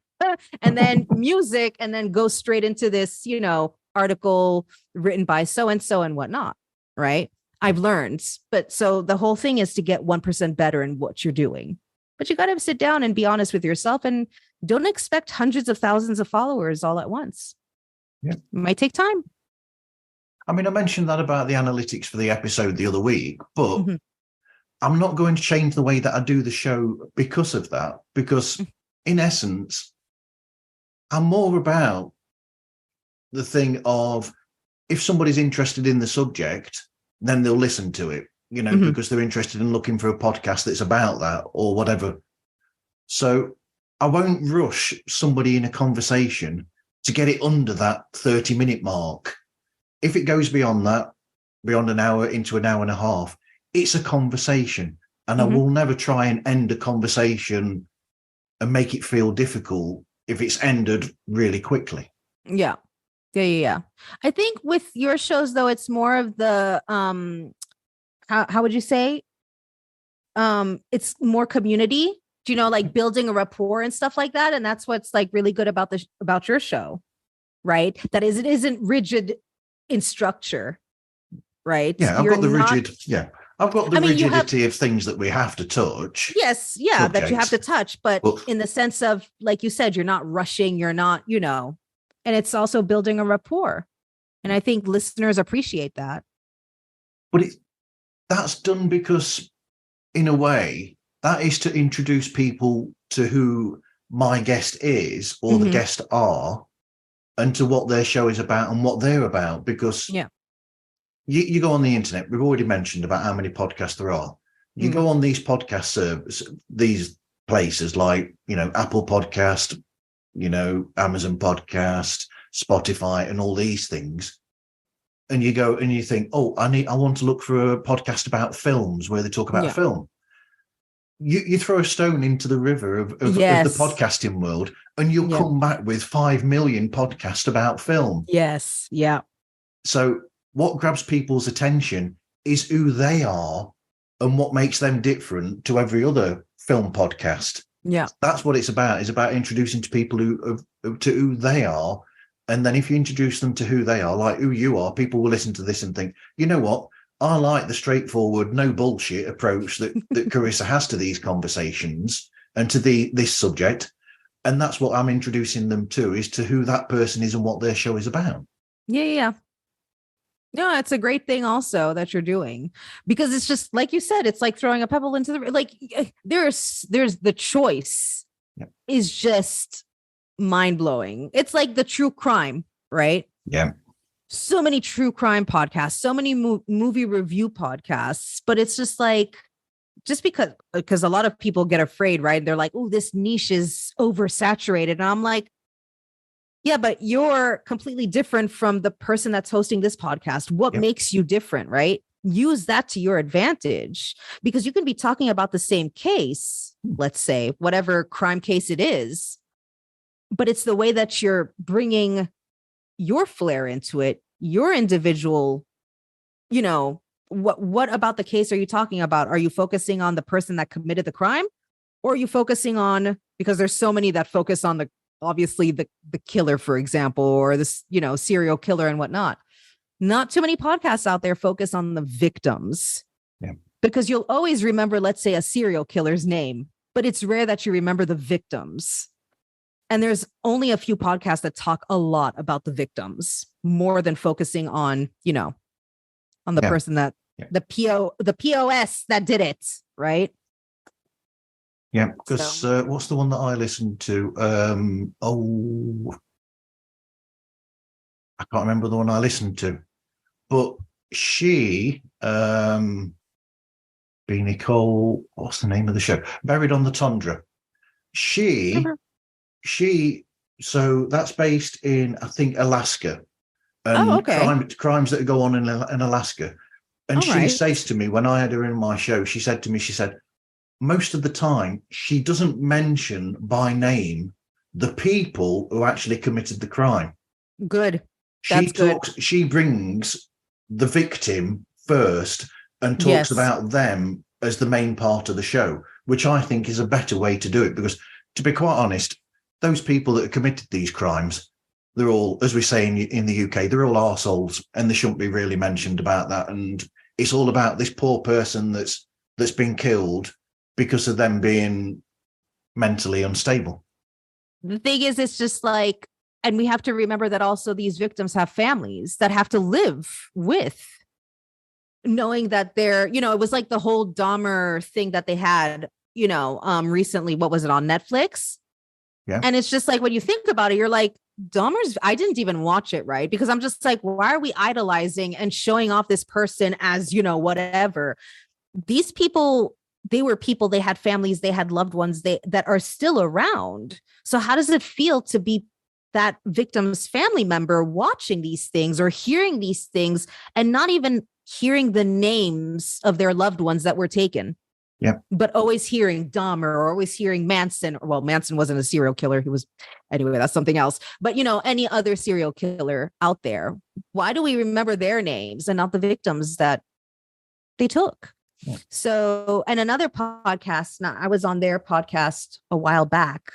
Speaker 2: and then music, and then go straight into this, article written by so-and-so and whatnot. Right. I've learned. But so the whole thing is to get 1% better in what you're doing. But you got to sit down and be honest with yourself, and don't expect hundreds of thousands of followers all at once. Yeah. It might take time.
Speaker 1: I mean, I mentioned that about the analytics for the episode the other week, but I'm not going to change the way that I do the show because of that, because in essence, I'm more about the thing of, if somebody's interested in the subject, then they'll listen to it, because they're interested in looking for a podcast that's about that or whatever. So I won't rush somebody in a conversation to get it under that 30-minute mark. If it goes beyond that, beyond an hour into an hour and a half, it's a conversation. And I will never try and end a conversation and make it feel difficult if it's ended really quickly.
Speaker 2: Yeah. I think with your shows, though, it's more of the, how would you say? It's more community, building a rapport and stuff like that. And that's what's really good about your show, right? That is, it isn't rigid in structure, right?
Speaker 1: Yeah, I've got the rigidity of things that we have to touch.
Speaker 2: Yes, subjects, that you have to touch, but in the sense of, like you said, you're not rushing, you're not, and it's also building a rapport. And I think listeners appreciate that.
Speaker 1: But that's done because, in a way, that is to introduce people to who my guest is or the guest are, and to what their show is about and what they're about. Because you go on the internet, we've already mentioned about how many podcasts there are. You go on these podcast services, these places like, Apple Podcast, Amazon Podcast, Spotify, and all these things. And you go and you think, I want to look for a podcast about films where they talk about a film. You throw a stone into the river of the podcasting world, and you'll come back with 5 million podcasts about film.
Speaker 2: Yes. Yeah.
Speaker 1: So what grabs people's attention is who they are and what makes them different to every other film podcast.
Speaker 2: Yeah.
Speaker 1: That's what it's about. It's about introducing to people to who they are. And then if you introduce them to who they are, like who you are, people will listen to this and think, you know what? I like the straightforward, no bullshit approach that Carissa has to these conversations and to this subject. And that's what I'm introducing them to, is to who that person is and what their show is about.
Speaker 2: Yeah. No, it's a great thing also that you're doing, because it's just like you said, it's like throwing a pebble into the, like, there's the choice is just mind blowing. It's like the true crime, right?
Speaker 1: Yeah.
Speaker 2: So many true crime podcasts, so many movie review podcasts, but it's just like, just because a lot of people get afraid, right? They're like, oh, this niche is oversaturated. And I'm like, yeah, but you're completely different from the person that's hosting this podcast. What makes you different, right? Use that to your advantage, because you can be talking about the same case, let's say, whatever crime case it is, but it's the way that you're bringing your flair into it, your individual, what about the case are you talking about? Are you focusing on the person that committed the crime, or are you focusing on, because there's so many that focus on obviously the killer, for example, or this, serial killer and whatnot. Not too many podcasts out there focus on the victims, because you'll always remember, let's say, a serial killer's name, but it's rare that you remember the victims. And there's only a few podcasts that talk a lot about the victims, more than focusing on, on the person that the POS that did it, right?
Speaker 1: Yeah, because what's the one that I listened to? I can't remember the one I listened to, but she, be Nicole, what's the name of the show? Buried on the Tundra. So that's based in, I think, Alaska, and crimes that go on in Alaska. And she says to me, when I had her in my show, she said, most of the time, she doesn't mention by name the people who actually committed the crime.
Speaker 2: Good.
Speaker 1: She brings the victim first and talks about them as the main part of the show, which I think is a better way to do it, because, to be quite honest, those people that have committed these crimes, they're all, as we say in the UK, they're all arseholes, and they shouldn't be really mentioned about that. And it's all about this poor person that's been killed because of them being mentally unstable.
Speaker 2: The thing is, it's just like, and we have to remember that also these victims have families that have to live with, knowing that they're, it was like the whole Dahmer thing that they had, recently. What was it, on Netflix?
Speaker 1: Yeah.
Speaker 2: And it's just like, when you think about it, you're like, Dahmer's, I didn't even watch it, right? Because I'm just like, why are we idolizing and showing off this person as, whatever? These people, they were people, they had families, they had loved ones that are still around. So how does it feel to be that victim's family member watching these things or hearing these things and not even hearing the names of their loved ones that were taken?
Speaker 1: Yeah.
Speaker 2: But always hearing Dahmer, or always hearing Manson. Well, Manson wasn't a serial killer. He was, anyway, that's something else. But, any other serial killer out there, why do we remember their names and not the victims that they took? Yeah. So, and another podcast, I was on their podcast a while back.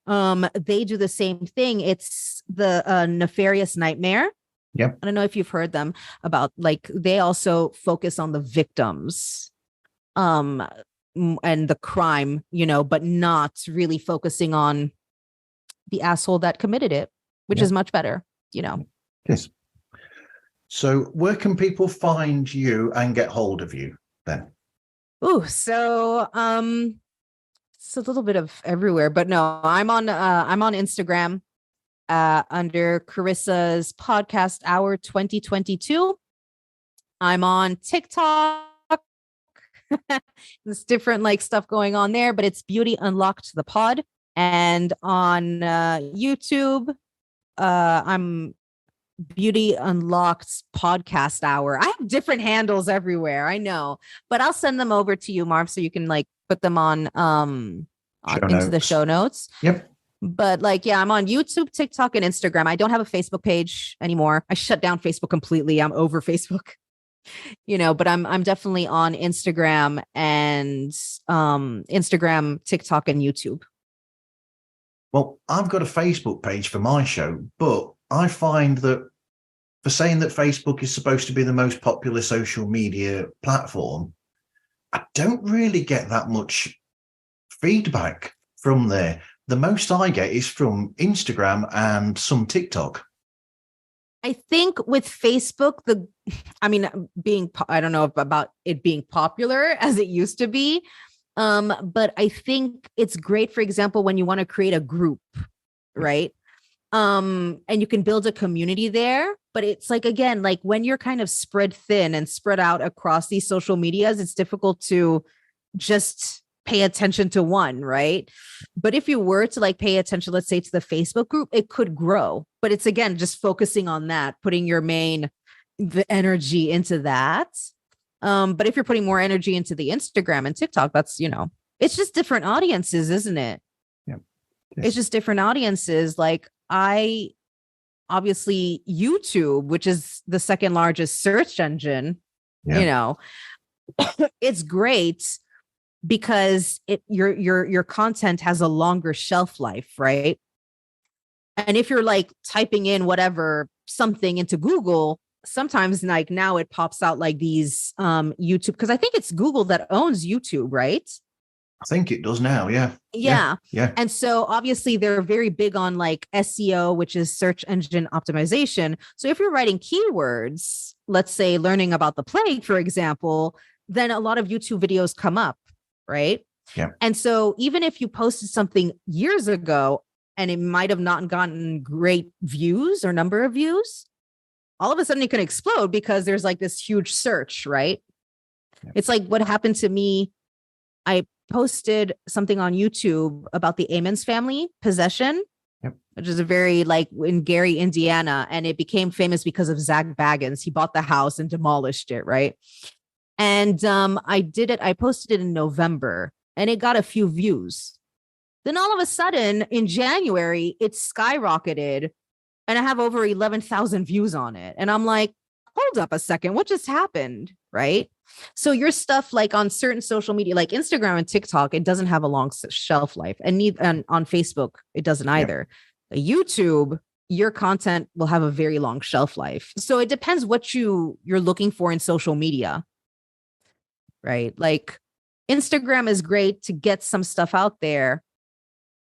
Speaker 2: They do the same thing. It's the Nefarious Nightmare.
Speaker 1: Yep.
Speaker 2: I don't know if you've heard them about, like, they also focus on the victims. And the crime, but not really focusing on the asshole that committed it, which is much better,
Speaker 1: Yes. So where can people find you and get hold of you then?
Speaker 2: So it's a little bit of everywhere, but no, I'm on Instagram under Carissa's Podcast Hour 2022. I'm on TikTok. There's different stuff going on there, but it's Beauty Unlocked the Pod. And on YouTube, I'm Beauty Unlocked Podcast Hour. I have different handles everywhere, I know, but I'll send them over to you, Marv, so you can put them on into the show notes.
Speaker 1: Yep.
Speaker 2: But I'm on YouTube, TikTok, and Instagram. I don't have a Facebook page anymore. I shut down Facebook completely. I'm over Facebook. But I'm definitely on Instagram and Instagram, TikTok, and YouTube.
Speaker 1: Well, I've got a Facebook page for my show, but I find that for saying that Facebook is supposed to be the most popular social media platform, I don't really get that much feedback from there. the most I get is from Instagram and some TikTok.
Speaker 2: I think with Facebook, I don't know about it being popular as it used to be. But I think it's great, for example, when you want to create a group, right? And you can build a community there. But it's like, again, like when you're kind of spread thin and spread out across these social medias, it's difficult to just pay attention to one, right? But if you were to like pay attention, let's say to the Facebook group, it could grow. But it's again, just focusing on that, putting the energy into that. But if you're putting more energy into the Instagram and TikTok, that's, it's just different audiences, isn't it?
Speaker 1: Yeah.
Speaker 2: Yes. It's just different audiences. Like obviously YouTube, which is the second largest search engine, it's great because your content has a longer shelf life, right? And if you're like typing in something into Google, sometimes like now it pops out like these YouTube, because I think it's Google that owns YouTube, right?
Speaker 1: I think it does now. Yeah.
Speaker 2: Yeah. And so obviously they're very big on like SEO, which is search engine optimization. So if you're writing keywords, let's say learning about the plague, for example, then a lot of YouTube videos come up, right?
Speaker 1: Yeah.
Speaker 2: And so even if you posted something years ago and it might have not gotten great views or number of views, all of a sudden it can explode because there's like this huge search, right? Yeah. It's like what happened to me. I posted something on YouTube about the Amons family possession, which is a very like in Gary, Indiana. And it became famous because of Zach Baggins. He bought the house and demolished it, right? And I posted it in November and it got a few views. Then all of a sudden in January, it skyrocketed and I have over 11,000 views on it. And I'm like, hold up a second, what just happened, right? So your stuff like on certain social media, like Instagram and TikTok, it doesn't have a long shelf life. And on Facebook, it doesn't either. YouTube, your content will have a very long shelf life. So it depends what you're looking for in social media, right? Like Instagram is great to get some stuff out there.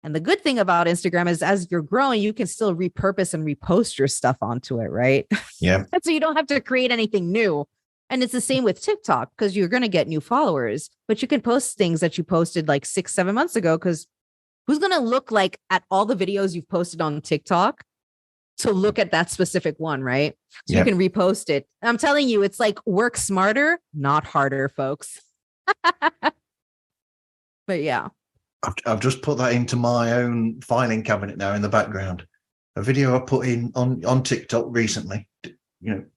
Speaker 2: And the good thing about Instagram is as you're growing, you can still repurpose and repost your stuff onto it, right?
Speaker 1: Yeah.
Speaker 2: And so you don't have to create anything new. And it's the same with TikTok because you're going to get new followers, but you can post things that you posted like 6-7 months ago because who's going to look like at all the videos you've posted on TikTok to look at that specific one, right? So you can repost it. I'm telling you, it's like work smarter, not harder, folks. But yeah.
Speaker 1: I've just put that into my own filing cabinet now in the background. A video I put in on TikTok recently,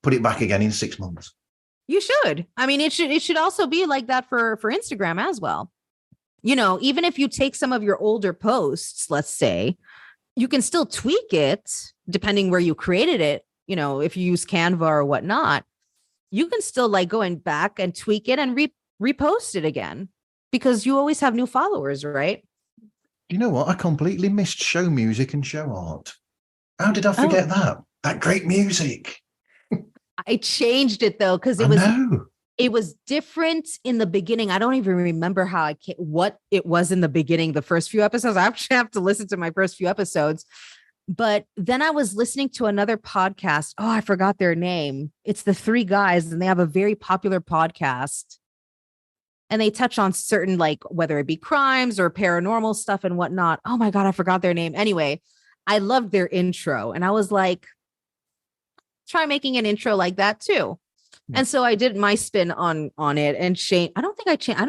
Speaker 1: put it back again in 6 months.
Speaker 2: You should. I mean, it should also be like that for Instagram as well. Even if you take some of your older posts, let's say, you can still tweak it depending where you created it. If you use Canva or whatnot, you can still like going back and tweak it and repost it again because you always have new followers, right?
Speaker 1: You know what? I completely missed show music and show art. How did I forget that? That great music.
Speaker 2: I changed it though because it was different in the beginning. I don't even remember what it was in the beginning, the first few episodes. I actually have to listen to my first few episodes. But then I was listening to another podcast. Oh, I forgot their name. It's the three guys, and they have a very popular podcast. And they touch on certain, like, whether it be crimes or paranormal stuff and whatnot. Oh my God, I forgot their name. Anyway, I loved their intro. And I was like, try making an intro like that too. And so I did my spin on it and change. I don't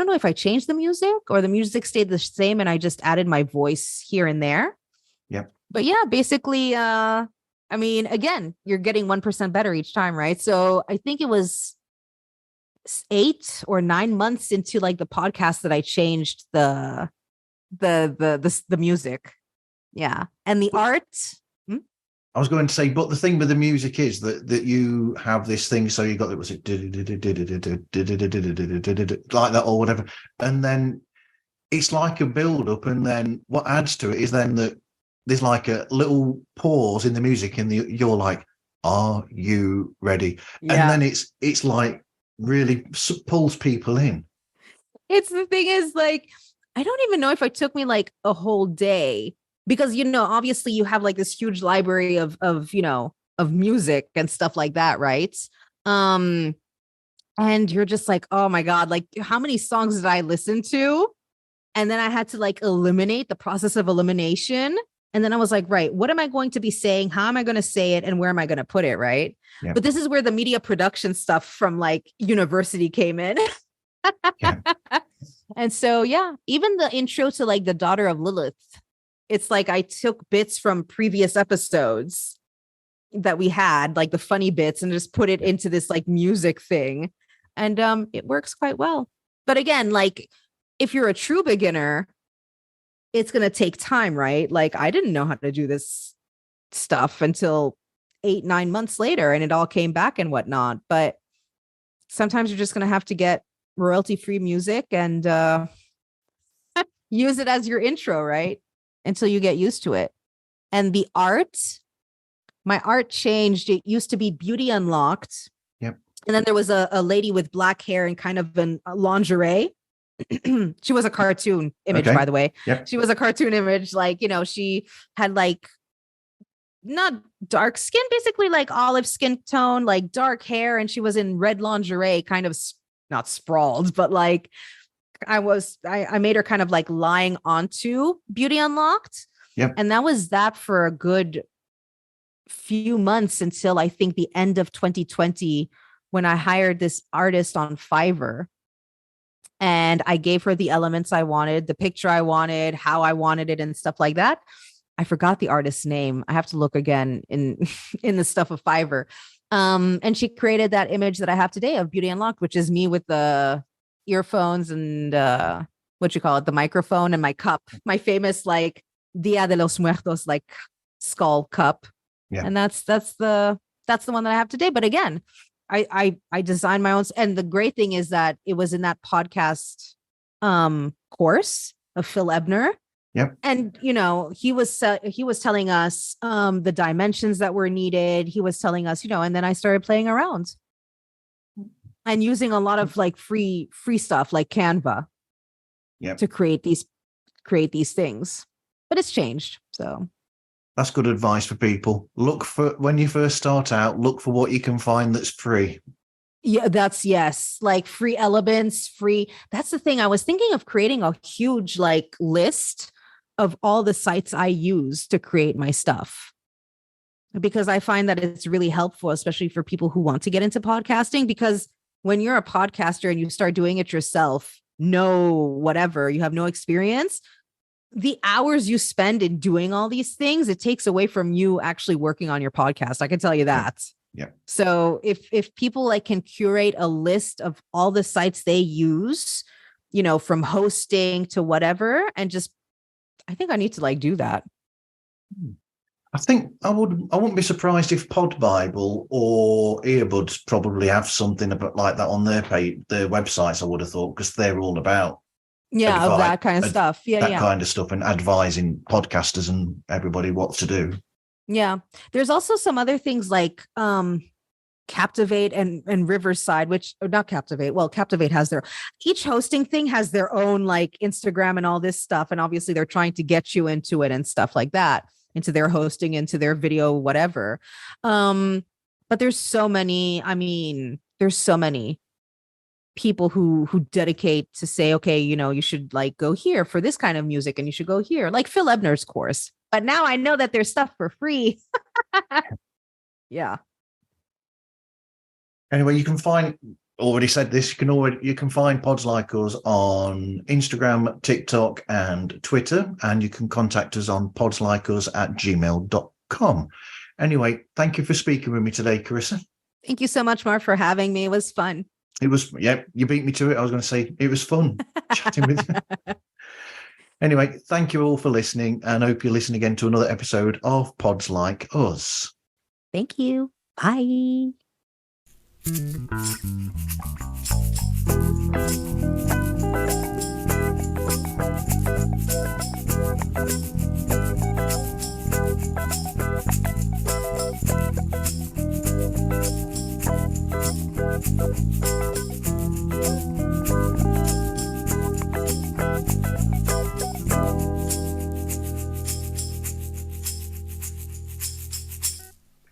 Speaker 2: know if I changed the music or the music stayed the same and I just added my voice here and there.
Speaker 1: Yep.
Speaker 2: But yeah, basically, I mean, again, you're getting 1% better each time, right? So I think it was 8 or 9 months into like the podcast that I changed the music. Yeah. And the art.
Speaker 1: I was going to say, but the thing with the music is that you have this thing. So you got it was like that or whatever, and then it's like a build up, and then what adds to it is then that there's like a little pause in the music, and you're like, "Are you ready?" Yeah. And then it's like really pulls people in.
Speaker 2: It's the thing is like I don't even know if it took me like a whole day because, obviously you have like this huge library of music and stuff like that, right? Um, and you're just like, oh my God, like how many songs did I listen to? And then I had to like eliminate the process of elimination. And then I was like, right, what am I going to be saying? How am I going to say it? And where am I going to put it? Right.
Speaker 1: Yeah.
Speaker 2: But this is where the media production stuff from like university came in.
Speaker 1: Yeah.
Speaker 2: And so, yeah, even the intro to like The Daughter of Lilith, it's like I took bits from previous episodes that we had, like the funny bits, and just put it into this like music thing. And it works quite well. But again, like if you're a true beginner, it's going to take time, right? Like I didn't know how to do this stuff until 8-9 months later, and it all came back and whatnot. But sometimes you're just going to have to get royalty-free music and use it as your intro, right? Until you get used to it. And the art, my art changed. It used to be Beauty Unlocked.
Speaker 1: Yep.
Speaker 2: And then there was a lady with black hair and kind of a lingerie. She was a cartoon image, by the way.
Speaker 1: Yep.
Speaker 2: She was a cartoon image. Like, she had like not dark skin, basically like olive skin tone, like dark hair. And she was in red lingerie, kind of not sprawled, but like I made her kind of like lying onto Beauty Unlocked.
Speaker 1: Yep.
Speaker 2: And that was that for a good few months until I think the end of 2020, when I hired this artist on Fiverr. And I gave her the elements I wanted, the picture I wanted, how I wanted it, and stuff like that. I forgot the artist's name. I have to look again in the stuff of Fiverr. And she created that image that I have today of Beauty Unlocked, which is me with the earphones and the microphone and my cup, my famous like Dia de los Muertos like skull cup.
Speaker 1: Yeah.
Speaker 2: And that's the one that I have today. But again, I designed my own. And the great thing is that it was in that podcast course of Phil Ebner.
Speaker 1: Yep.
Speaker 2: And, he was telling us the dimensions that were needed. He was telling us, and then I started playing around and using a lot of like free stuff like Canva to create these things. But it's changed. So
Speaker 1: that's good advice for people. Look for, when you first start out, look for what you can find that's free.
Speaker 2: Yeah, yes. Like free elements, free. That's the thing. I was thinking of creating a huge like list of all the sites I use to create my stuff, because I find that it's really helpful, especially for people who want to get into podcasting, because when you're a podcaster and you start doing it yourself, whatever, you have no experience, the hours you spend in doing all these things, it takes away from you actually working on your podcast. I can tell you that.
Speaker 1: Yeah.
Speaker 2: So if people like can curate a list of all the sites they use, from hosting to whatever, and I think I need to like do that.
Speaker 1: I think I wouldn't be surprised if Pod Bible or Earbuds probably have something about like that on their websites. I would have thought, because they're all about
Speaker 2: of that kind of stuff. Yeah,
Speaker 1: kind of stuff, and advising podcasters and everybody what to do.
Speaker 2: Yeah. There's also some other things like Captivate and Riverside, which not Captivate. Well, Captivate has each hosting thing has their own like Instagram and all this stuff. And obviously they're trying to get you into it and stuff like that, into their hosting, into their video, whatever. But there's so many people who dedicate to say, okay, you should like go here for this kind of music, and you should go here, like Phil Ebner's course. But now I know that there's stuff for free. Yeah.
Speaker 1: Anyway, you can find, already said this, you can find Pods Like Us on Instagram, TikTok, and Twitter, and you can contact us on podslikeus@gmail.com. Anyway, thank you for speaking with me today, Carissa.
Speaker 2: Thank you so much, Marv, for having me. It was fun.
Speaker 1: It was, you beat me to it. I was going to say it was fun chatting with you. Anyway, thank you all for listening, and hope you listen again to another episode of Pods Like Us.
Speaker 2: Thank you. Bye.